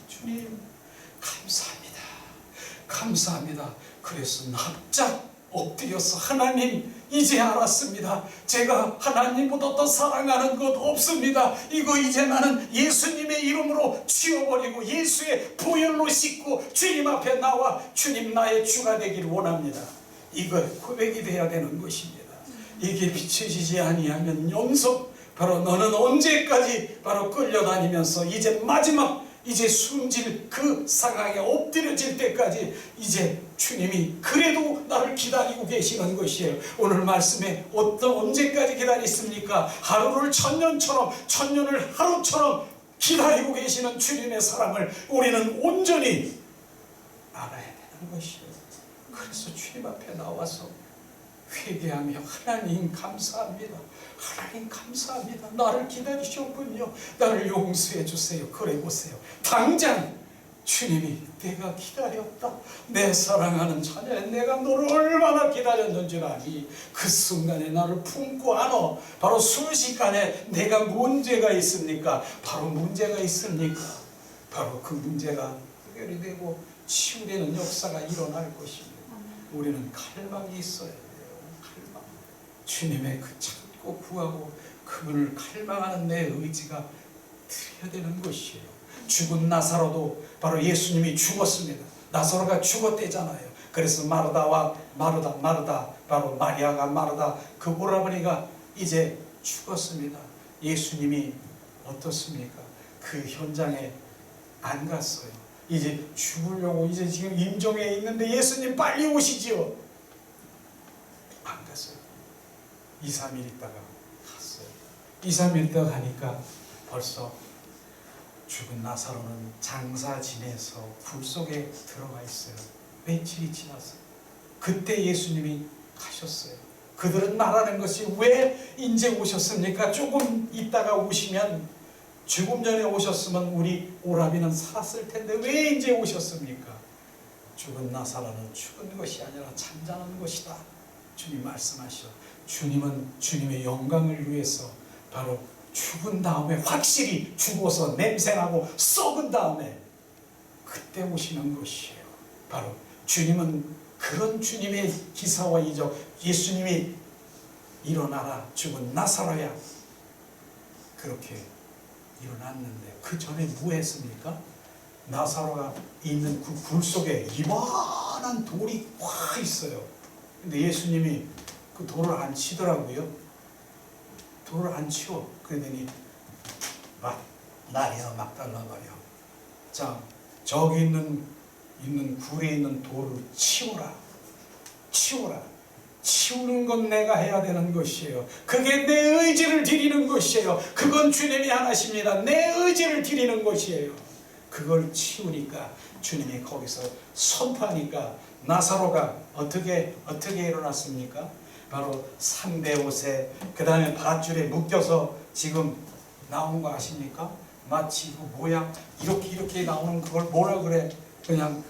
주님 감사합니다. 감사합니다. 그래서 납작 엎드려서 하나님 이제 알았습니다. 제가 하나님보다 더 사랑하는 것 없습니다. 이거 이제 나는 예수님의 이름으로 치워버리고 예수의 보혈로 씻고 주님 앞에 나와 주님 나의 주가 되기를 원합니다. 이거 고백이 돼야 되는 것입니다. 이게 비춰지지 아니하면 영속 바로 너는 언제까지 바로 끌려다니면서 이제 마지막 이제 숨질 그 상황에 엎드려질 때까지 이제 주님이 그래도 나를 기다리고 계시는 것이에요. 오늘 말씀에 언제까지 기다리십니까? 하루를 천년처럼 천년을 하루처럼 기다리고 계시는 주님의 사랑을 우리는 온전히 알아야 되는 것이에요. 그래서 주님 앞에 나와서 회개하며 하나님 감사합니다. 하나님 감사합니다. 나를 기다리셨군요. 나를 용서해 주세요. 그래 보세요. 당장 주님이 내가 기다렸다. 내 사랑하는 자녀 내가 너를 얼마나 기다렸는 줄 아니. 그 순간에 나를 품고 안어. 바로 순식간에 내가 문제가 있습니까? 바로 문제가 있습니까? 바로 그 문제가 해결이 되고 치유되는 역사가 일어날 것입니다. 우리는 갈망이 있어야 돼요. 갈망. 주님의 그 찾고 구하고 그분을 갈망하는 내 의지가 드려야 되는 것이에요. 죽은 나사로도 바로 예수님이 죽었습니다. 나사로가 죽었대잖아요. 그래서 마르다와 마르다 바로 마리아가 마르다 그 오라버니가 이제 죽었습니다. 예수님이 어떻습니까? 그 현장에 안 갔어요. 이제 죽으려고 이제 지금 임종에 있는데 예수님 빨리 오시지요. 안 갔어요. 2, 3일 있다가 갔어요. 2, 3일 있다가 가니까 벌써 죽은 나사로는 장사 지내서 굴 속에 들어가 있어요. 며칠이 지났어요. 그때 예수님이 가셨어요. 그들은 말하는 것이 왜 이제 오셨습니까? 조금 있다가 오시면 조금 전에 오셨으면 우리 오라비는 살았을 텐데 왜 이제 오셨습니까? 죽은 나사로는 죽은 것이 아니라 잠자는 것이다. 주님 말씀하시오. 주님은 주님의 영광을 위해서 바로 죽은 다음에 확실히 죽어서 냄새나고 썩은 다음에 그때 오시는 것이에요. 바로 주님은 그런 주님의 기사와 이적 예수님이 일어나라 죽은 나사로야 그렇게 일어났는데 그 전에 뭐 했습니까? 나사로가 있는 그 굴 속에 이만한 돌이 꽉 있어요. 근데 예수님이 그 돌을 안 치더라고요. 돌을 안 치워. 그러더니 나리아 막달라 말이야. 자, 저기 있는 굴에 있는 돌을 치워라. 치우는 건 내가 해야 되는 것이에요. 그게 내 의지를 드리는 것이에요. 그건 주님이 하나십니다. 내 의지를 드리는 것이에요. 그걸 치우니까 주님이 거기서 선포하니까 나사로가 어떻게 일어났습니까? 바로 3대 옷에 그 다음에 밧줄에 묶여서 지금 나온 거 아십니까? 마치 그 모양 이렇게 나오는 그걸 뭐라 그래? 그냥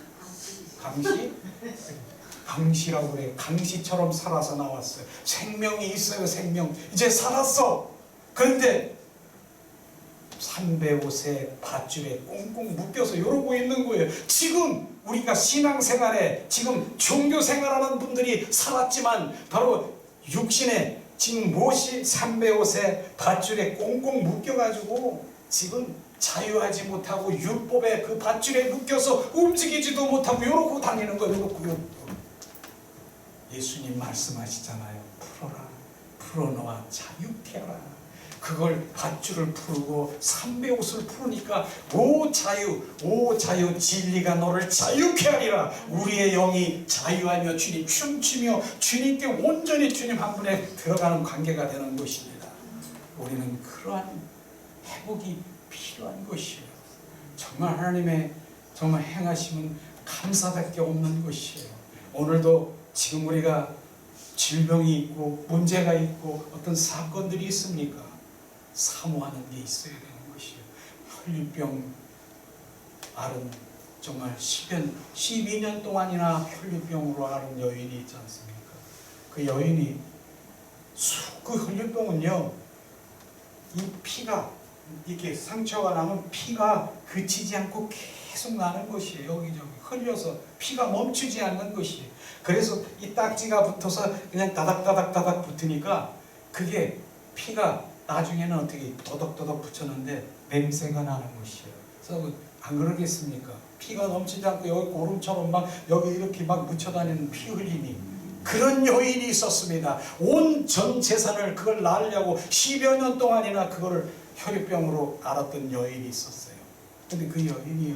강시라고 그래. 강시처럼 살아서 나왔어요. 생명이 있어요. 생명. 이제 살았어. 그런데 305세 밧줄에 꽁꽁 묶여서 이러고 있는 거예요. 지금 우리가 신앙생활에 지금 종교생활하는 분들이 살았지만 바로 육신에 지금 못이 305세 밧줄에 꽁꽁 묶여가지고 지금 자유하지 못하고 율법의 그 밧줄에 묶여서 움직이지도 못하고 이러고 다니는 거예요. 이러고. 예수님 말씀하시잖아요. 풀어라, 풀어놓아 자유케 하라. 그걸 밧줄을 풀고 삼배옷을 풀으니까 오 자유 진리가 너를 자유케 하리라. 우리의 영이 자유하며 주님 춤추며 주님께 온전히 주님 한 분에 들어가는 관계가 되는 것입니다. 우리는 그러한 회복이 필요한 것이에요. 정말 하나님의 정말 행하심은 감사밖에 없는 것이에요. 오늘도 지금 우리가 질병이 있고 문제가 있고 어떤 사건들이 있습니까? 사모하는 게 있어야 되는 것이에요. 혈류병 앓은 정말 12년 동안이나 혈류병으로 앓은 여인이 있지 않습니까? 그 여인이 그 혈류병은요, 이 피가 이렇게 상처가 나면 피가 그치지 않고 계속 나는 것이에요. 여기저기 흘려서 피가 멈추지 않는 것이에요. 그래서 이 딱지가 붙어서 그냥 따닥따닥 붙으니까 그게 피가 나중에는 어떻게 더덕더덕 붙였는데 냄새가 나는 것이에요. 그래서 안 그러겠습니까? 피가 넘치지 않고 여기 고름처럼 막 여기 이렇게 막 묻혀다니는 피 흘림이. 그런 여인이 있었습니다. 온 전 재산을 그걸 낳으려고 10여 년 동안이나 그거를 혈류병으로 앓았던 여인이 있었어요. 근데 그 여인이요,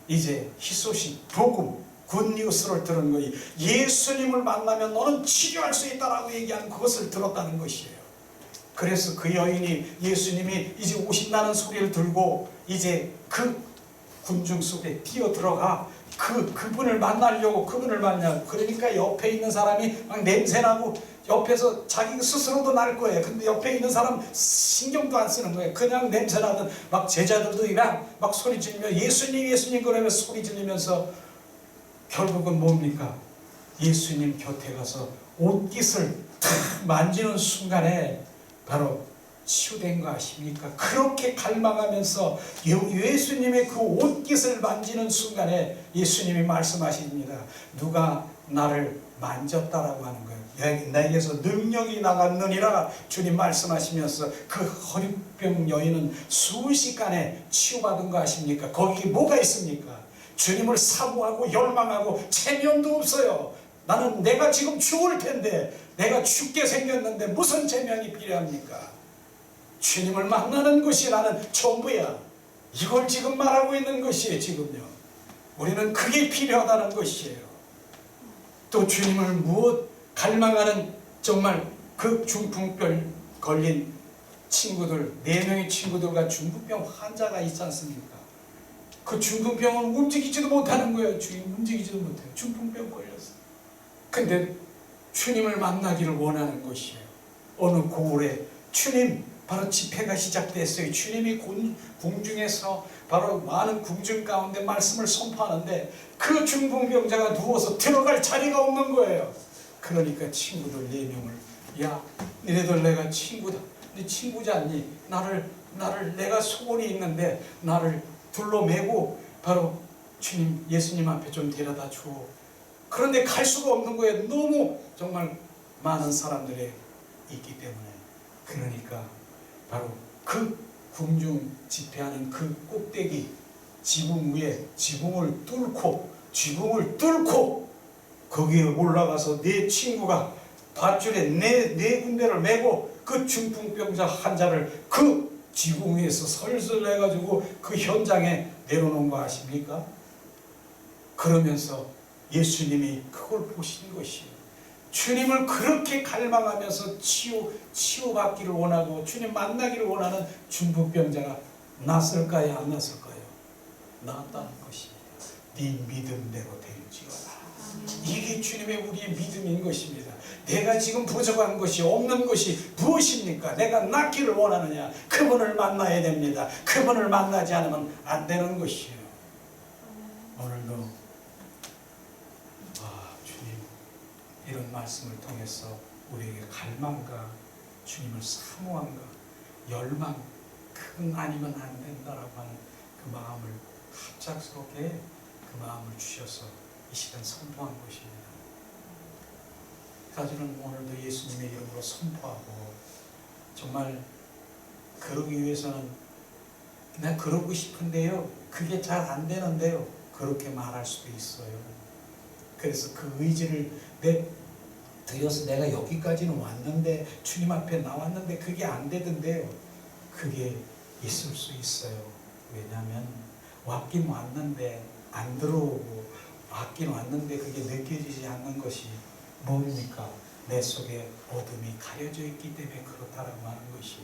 이제 희소식, 복음, 굿뉴스를 들은 거예요. 예수님을 만나면 너는 치료할 수 있다라고 얘기하는 그것을 들었다는 것이에요. 그래서 그 여인이 예수님이 이제 오신다는 소리를 들고 이제 그 군중 속에 뛰어 들어가 그분을 만나려고 그분을 만나고, 그러니까 옆에 있는 사람이 막 냄새나고 옆에서 자기 스스로도 날 거예요. 근데 옆에 있는 사람 신경도 안 쓰는 거예요. 그냥 냄새나던 막 제자들도 막 소리 지르며 예수님 그러면서 소리 지르면서 결국은 뭡니까? 예수님 곁에 가서 옷깃을 탁 만지는 순간에 바로 치유된 거 아십니까? 그렇게 갈망하면서 예수님의 그 옷깃을 만지는 순간에 예수님이 말씀하십니다. 누가 나를 만졌다라고 하는 거예요. 내게서 능력이 나갔느니라 주님 말씀하시면서 그 허리병 여인은 순식간에 치유받은 거 아십니까? 거기 뭐가 있습니까? 주님을 사모하고 열망하고 체면도 없어요. 나는 내가 지금 죽을 텐데, 내가 죽게 생겼는데 무슨 체면이 필요합니까? 주님을 만나는 것이 나는 전부야. 이걸 지금 말하고 있는 것이에요. 지금요, 우리는 그게 필요하다는 것이에요. 또 주님을 무엇 갈망하는 정말 그 중풍병 걸린 친구들, 4명의 친구들과 중풍병 환자가 있지 않습니까? 그 중풍병은 움직이지도 못하는 거예요. 주님 움직이지도 못해요. 중풍병 걸렸어요. 근데 주님을 만나기를 원하는 것이에요. 어느 고을에 주님 바로 집회가 시작됐어요. 주님이 궁중에서 바로 많은 궁중 가운데 말씀을 선포하는데 그 중풍병자가 누워서 들어갈 자리가 없는 거예요. 그러니까 친구들 4명을, 야, 너희들 내가 친구다. 네 친구지 않니? 나를 내가 소원이 있는데 나를 둘러매고 바로 주님 예수님 앞에 좀 데려다 줘. 그런데 갈 수가 없는 거예요. 너무 정말 많은 사람들이 있기 때문에. 그러니까 바로 그 궁중 집회하는 그 꼭대기 지붕 위에 지붕을 뚫고 거기에 올라가서 내 친구가 밧줄에 네 군데를 메고 그 중풍병자 환자를 그 지붕 위에서 설설 해가지고 그 현장에 내려놓은 거 아십니까? 그러면서 예수님이 그걸 보신 것이에요. 주님을 그렇게 갈망하면서 치유받기를 원하고 주님 만나기를 원하는 중풍병자가 났을까요? 안 났을까요? 나았다는 것입니다. 네 믿음대로 될지어다. 이게 주님의 우리의 믿음인 것입니다. 내가 지금 부족한 것이 없는 것이 무엇입니까? 내가 낫기를 원하느냐? 그분을 만나야 됩니다. 그분을 만나지 않으면 안 되는 것이에요. 오늘도 주님 이런 말씀을 통해서 우리에게 갈망과 주님을 사모함과 열망, 그건 아니면 안 된다라고 하는 그 마음을 갑작스럽게 그 마음을 주셔서 이 시간 선포한 것입니다. 가지는 오늘도 예수님의 이름으로 선포하고 정말 그러기 위해서는 그냥 그러고 싶은데요, 그게 잘 안 되는데요, 그렇게 말할 수도 있어요. 그래서 그 의지를 들여서 내가 여기까지는 왔는데, 주님 앞에 나왔는데 그게 안 되던데요, 그게 있을 수 있어요. 왜냐하면 왔긴 왔는데 안 들어오고, 왔긴 왔는데 그게 느껴지지 않는 것이 뭡니까? 내 속에 어둠이 가려져 있기 때문에 그렇다라고 하는 것이,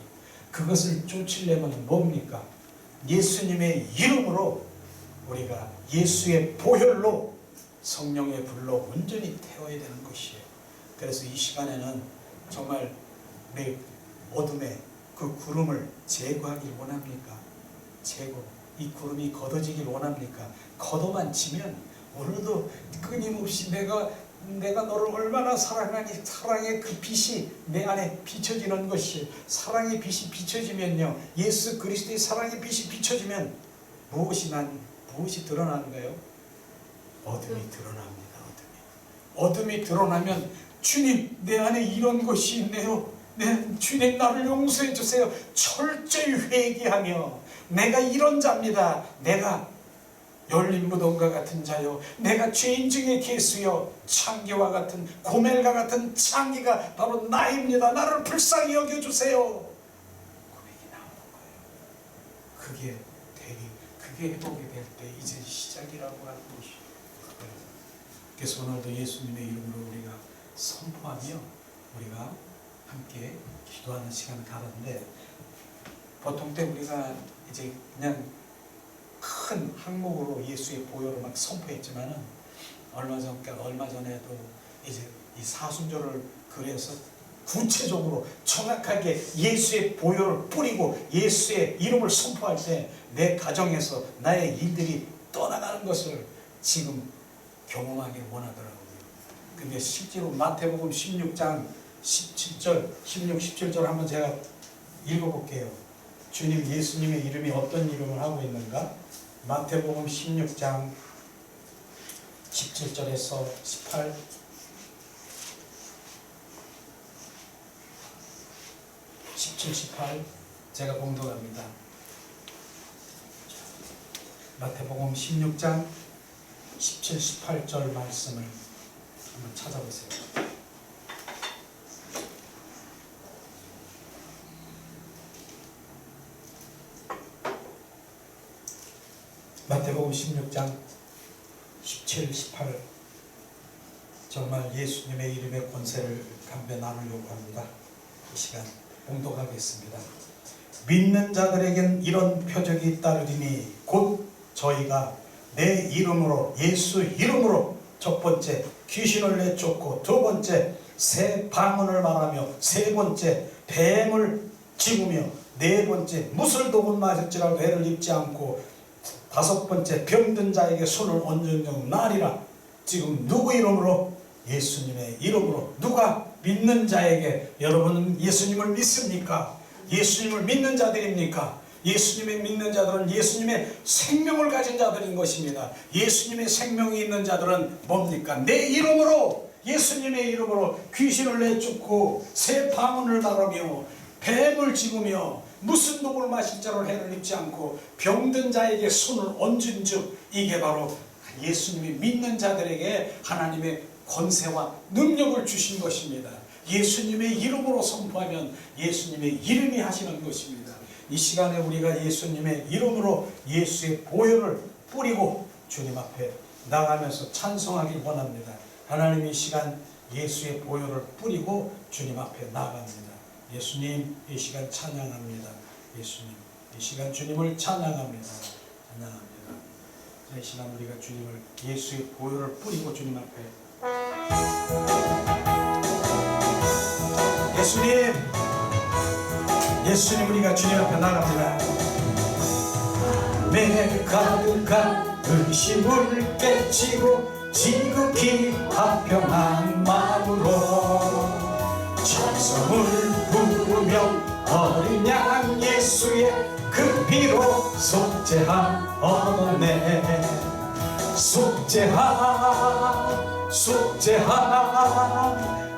그것을 쫓으려면 뭡니까? 예수님의 이름으로 우리가 예수의 보혈로 성령의 불로 온전히 태워야 되는 것이에요. 그래서 이 시간에는 정말 내 어둠의 그 구름을 제거하길 원합니까? 이 구름이 걷어지길 원합니까? 걷어만 지면 오늘도 끊임없이 내가 너를 얼마나 사랑하니, 사랑의 그 빛이 내 안에 비춰지는 것이, 사랑의 빛이 비춰지면요, 예수 그리스도의 사랑의 빛이 비춰지면 무엇이 드러나는가요? 어둠이 드러납니다. 어둠이 드러나면, 주님 내 안에 이런 것이 있네요, 주님 나를 용서해 주세요, 철저히 회개하며 내가 이런 자입니다, 내가 열린 무덤과 같은 자요, 내가 죄인 중에 개수여, 창기와 같은 고멜과 같은 창기가 바로 나입니다, 나를 불쌍히 여겨주세요. 고백이 나오는 거예요. 그게 회복이 될 때 이제 시작이라고 하는 것이. 그래서 오늘도 예수님의 이름으로 우리가 선포하며 우리가 함께 기도하는 시간을 가졌는데, 보통 때 우리가 이제 그냥 큰 항목으로 예수의 보혈을 막 선포했지만은, 얼마 전에도 이제 이 사순절을 그래서 구체적으로 정확하게 예수의 보혈을 뿌리고 예수의 이름을 선포할 때 내 가정에서 나의 일들이 떠나가는 것을 지금 경험하길 원하더라고요. 근데 실제로 마태복음 16장 17절, 16, 17절 한번 제가 읽어볼게요. 주님 예수님의 이름이 어떤 이름을 하고 있는가? 마태복음 16장 17절에서 18, 17, 18 제가 봉독합니다. 마태복음 16장 17, 18절 말씀을 한번 찾아보세요. 마태복음 16장 17, 18 정말 예수님의 이름의 권세를 간배 나누려고 합니다. 이 시간 봉독하겠습니다. 믿는 자들에겐 이런 표적이 따르리니 곧 저희가 내 이름으로, 예수 이름으로 첫 번째 귀신을 내쫓고, 두 번째 새 방언을 말하며, 세 번째 뱀을 집으며, 네 번째 무술 독은 맞을지라도 해를 입지 않고, 다섯 번째 병든 자에게 손을 얹은 적 나리라. 지금 누구 이름으로? 예수님의 이름으로. 누가 믿는 자에게, 여러분은 예수님을 믿습니까? 예수님을 믿는 자들입니까? 예수님의 믿는 자들은 예수님의 생명을 가진 자들인 것입니다. 예수님의 생명이 있는 자들은 뭡니까? 내 이름으로, 예수님의 이름으로 귀신을 내쫓고, 새 방언을 말하며, 뱀을 집으며, 무슨 독을 마실 자로 해를 입지 않고, 병든 자에게 손을 얹은 즉, 이게 바로 예수님이 믿는 자들에게 하나님의 권세와 능력을 주신 것입니다. 예수님의 이름으로 선포하면 예수님의 이름이 하시는 것입니다. 이 시간에 우리가 예수님의 이름으로 예수의 보혈을 뿌리고 주님 앞에 나가면서 찬송하길 원합니다. 하나님 이 시간 예수의 보혈을 뿌리고 주님 앞에 나갑니다. 예수님 이 시간 찬양합니다. 예수님 이 시간 주님을 찬양합니다. 찬양합니다. 이 시간 우리가 주님을, 예수의 보혈을 뿌리고 주님 앞에, 예수님 우리가 주님 앞에 나갑니다. 내 가득한 의심을 깨치고 지극히 화평한 마음으로 찬송을 부르며 어린 양 예수의 그 피로 속죄함 얻었네. 속죄함 속죄함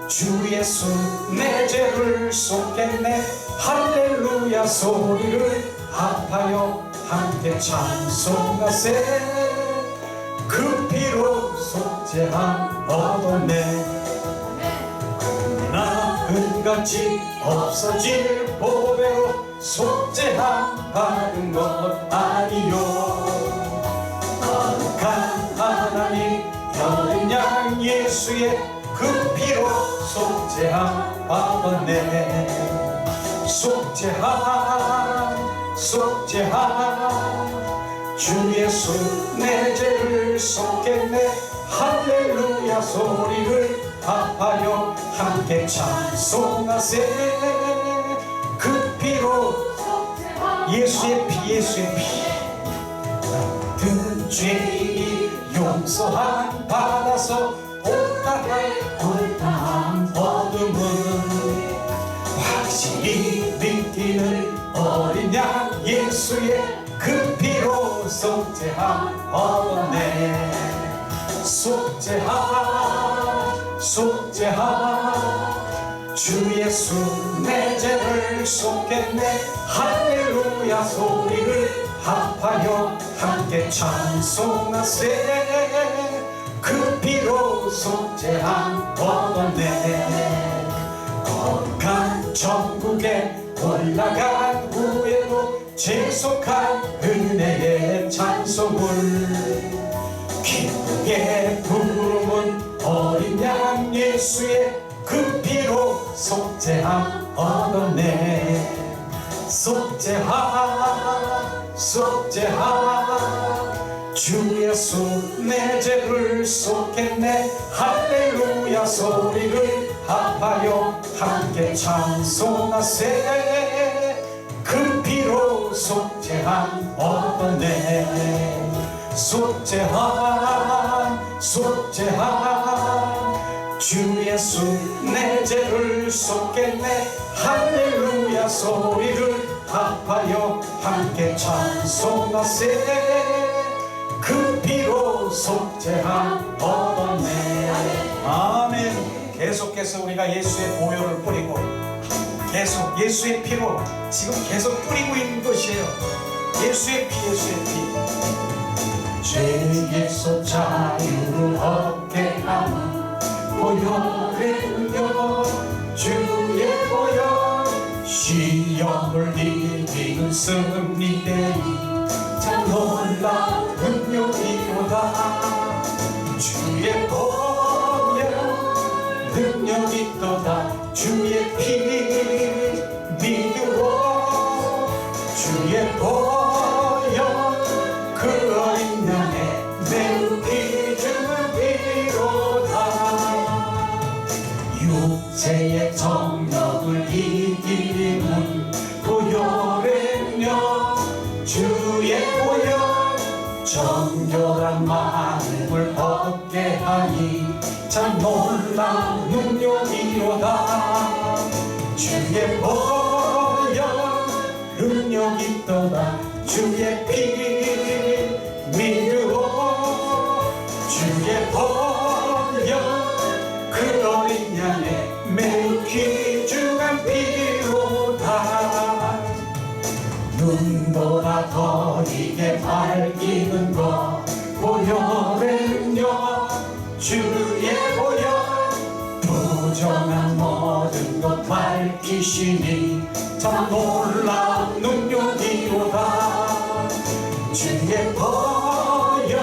주 예수 내 죄를 속겠네. 할렐루야 소리를 합하여 함께 찬송하세. 그 피로 속죄함 얻었네. 나은같이 없어질 보배로 속죄함 받은 것 아니요. 거룩한 하나님 어린 양 예수의 그 피로 속죄함 받았네. 속죄함 속죄함 주 예수 내 죄를 속겠네. 할렐루야 소리를 합하여 함께 찬송하세. 그 피로 예수의 피 예수의 피 모든 죄인이 용서함 받아서 온당한 어둠은 확실히 느끼는 어린 양 예수의 그 피로 속죄함 얻었네. 속죄함 속죄함 주 예수 내 죄를 속겠네. 할렐루야 소리를 합하여 함께 찬송하세. 그 피로 속죄함 얻었네. 거룩한 천국에 올라간 후에도 계속한 은혜의 찬송을 기쁨의 부름은 어린 양 예수의 그 피로 속죄함 얻었네. 속죄함 속죄함 주 예수 내 죄를 속했네. 할렐루야 소리를 합하여 함께 찬송하세. 그 피로 속죄함 얻었네. 속죄함 속죄함 주 예수 내 죄를 속겠네. 할렐루야 소리를 합하여 함께 찬송하세. 그 피로 속죄함 얻었네. 아멘. 계속해서 우리가 예수의 보혈을 뿌리고 계속 예수의 피로 지금 계속 뿌리고 있는 것이에요. 예수의 피 예수의 피. 죄에서 자유를 얻게 하는 보혈의 능력 주의 보혈 시험을 이기는 승리되니 참 놀라운 능력이로다. 주의 보혈 능력이 있도다. 주의 피 믿으오. 주의 보혈 그 어린 양의 매우 귀중한 피로다. 육체의 정욕을 이기는 보혈의 능력 주의 보혈 정결한 마음을 얻게 하니 참 놀라운 능력이로다. 주의 보혈 능력 있도다. 주의 피 믿으오. 주의 보혈 그 어린 양의 매우 귀중한 피로다. 눈보다 더 이게 밝히는 것 보혈의 능력 주의 보혈 부정한 모든 것 밝히시니 참 놀라운 능력이로다. 주의 보혈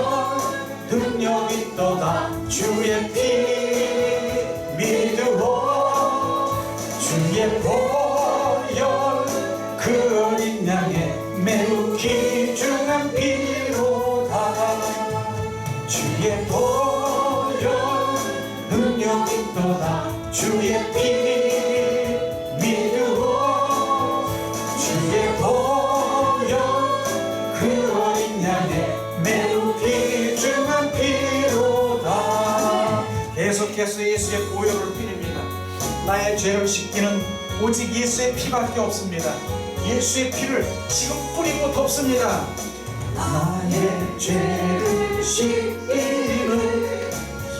능력 있도다. 주의 피 믿으오. 주의 보혈 그 어린 양의 매우 귀중한 피로다. 주의 보혈 능력 있도다. 주의 피 믿으오. 주의 보혈 그 어린 양의 매우 귀중한 피로다. 계속해서 예수의 보혈을 드립니다. 나의 죄를 씻기는 오직 예수의 피밖에 없습니다. 예수의 피를 지금 뿌리고 덮습니다. 나의 죄를 씻기는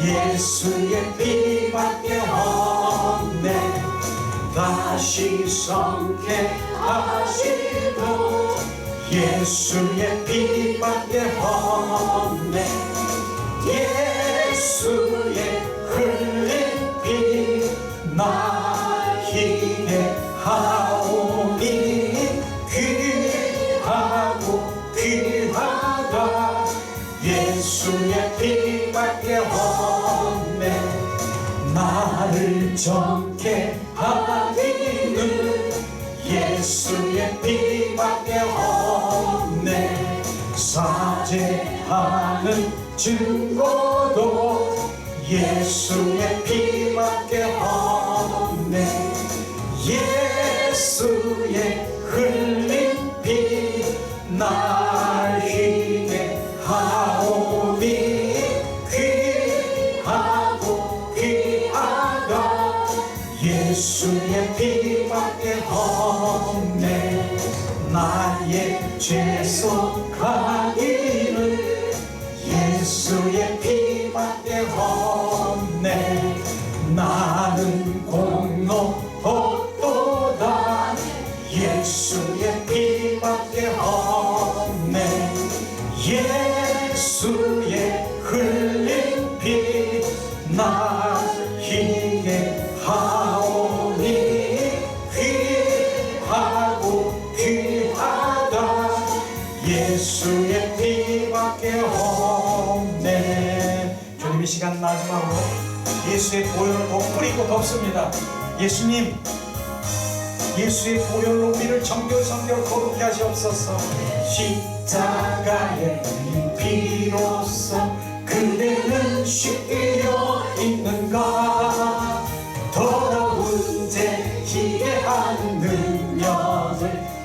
예수의 피밖에 없네. 다시 성케 하시고 예수의 피밖에 없네. 예수의 흘린 피 나 희게 하오니 귀하고 귀하다. 예수의 피밖에 없네. 나를 정케 하기는 예수의 피밖에 없네. 사죄하는 증거도 예수의 피밖에 없네. 예수의 흘린 피 날 희게 하오니 귀하고 귀하다. 예수의 피밖에 없네. 나의 죄속 가기는 예수의 피밖에 없네. 나는 공로 없도다. 예수의 피밖에 없네. 예수의 흘린 피 날 희게 하오니 귀하고 귀하다. 예수의 피밖에 없네. 주님, 이 시간 마지막으로 예수의 보혈을 더 뿌리고 덮습니다. 예수님, 예수의 보혈로 우리를 정결성결 거룩히 하시옵소서. 십자가의 흘린 피로써 그대는 씻기려 있는가. 더러운 죄 희게한 능력을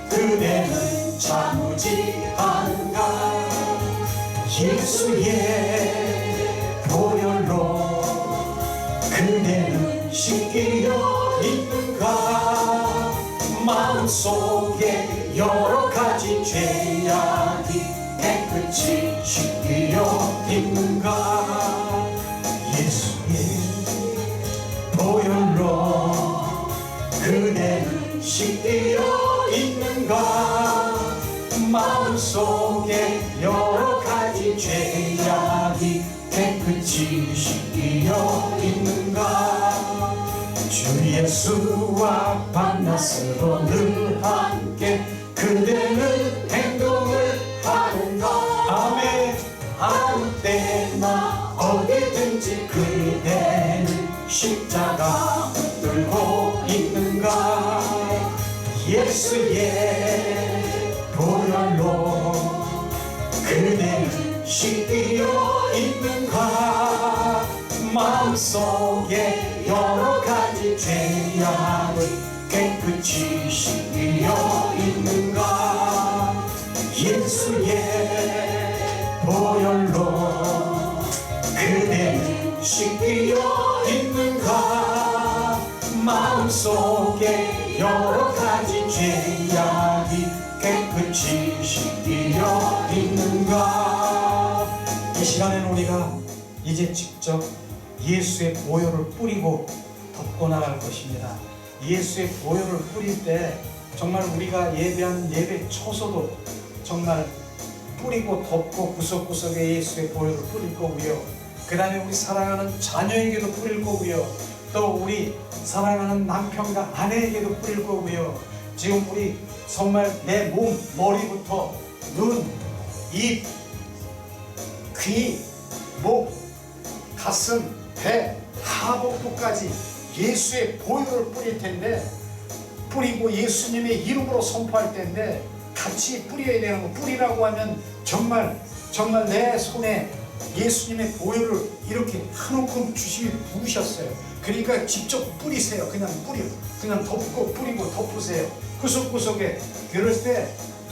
그대는 참으지 않은가. 예수의 보혈로 그대는 씻기려 있는가. 마음속에 여러 가지 죄악이 깨끗이 씻기려 있는가. 예수의 보혈로 그대는 씻기려 있는가. 마음속에 여러 가지 죄악이 깨끗이 씻기려 있는가. 주 예수와 밤낮으로 늘 함께 그대는 행동을 하는가. 아멘. 아무 때나 어디든지 그대는 십자가 붙들고 있는가. 예수의 보혈로 그대는 씻기려 있는가. 마음속에 여러 가지 죄악을 깨끗이 씻기려 있는가. 예수의 보혈로 그대는 씻기려 있는가. 마음속에 여러 가지 죄악이 깨끗이 씻기려 있는가. 이 시간에는 우리가 이제 직접 예수의 보혈을 뿌리고 덮고 나갈 것입니다. 예수의 보혈을 뿌릴 때 정말 우리가 예배하는 예배 초소도 정말 뿌리고 덮고 구석구석에 예수의 보혈을 뿌릴 거고요. 그 다음에 우리 사랑하는 자녀에게도 뿌릴 거고요. 또 우리 사랑하는 남편과 아내에게도 뿌릴 거고요. 지금 우리 정말 내 몸, 머리부터 눈, 입, 귀, 목, 가슴, 배, 하복부까지 예수의 보혈을 뿌릴 텐데, 뿌리고 예수님의 이름으로 선포할 텐데 같이 뿌려야 되는 거. 뿌리라고 하면 정말 내 손에 예수님의 보혈을 이렇게 한 움큼 주님이 부으셨어요. 그러니까 직접 뿌리세요. 그냥 덮고 뿌리고 덮으세요. 구석구석에. 그럴 때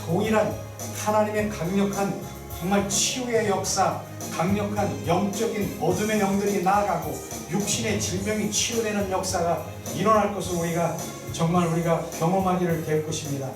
동일한 하나님의 강력한 정말 치유의 역사, 강력한 영적인 어둠의 영들이 나아가고 육신의 질병이 치유되는 역사가 일어날 것을 우리가 정말 우리가 경험하기를 될 것입니다.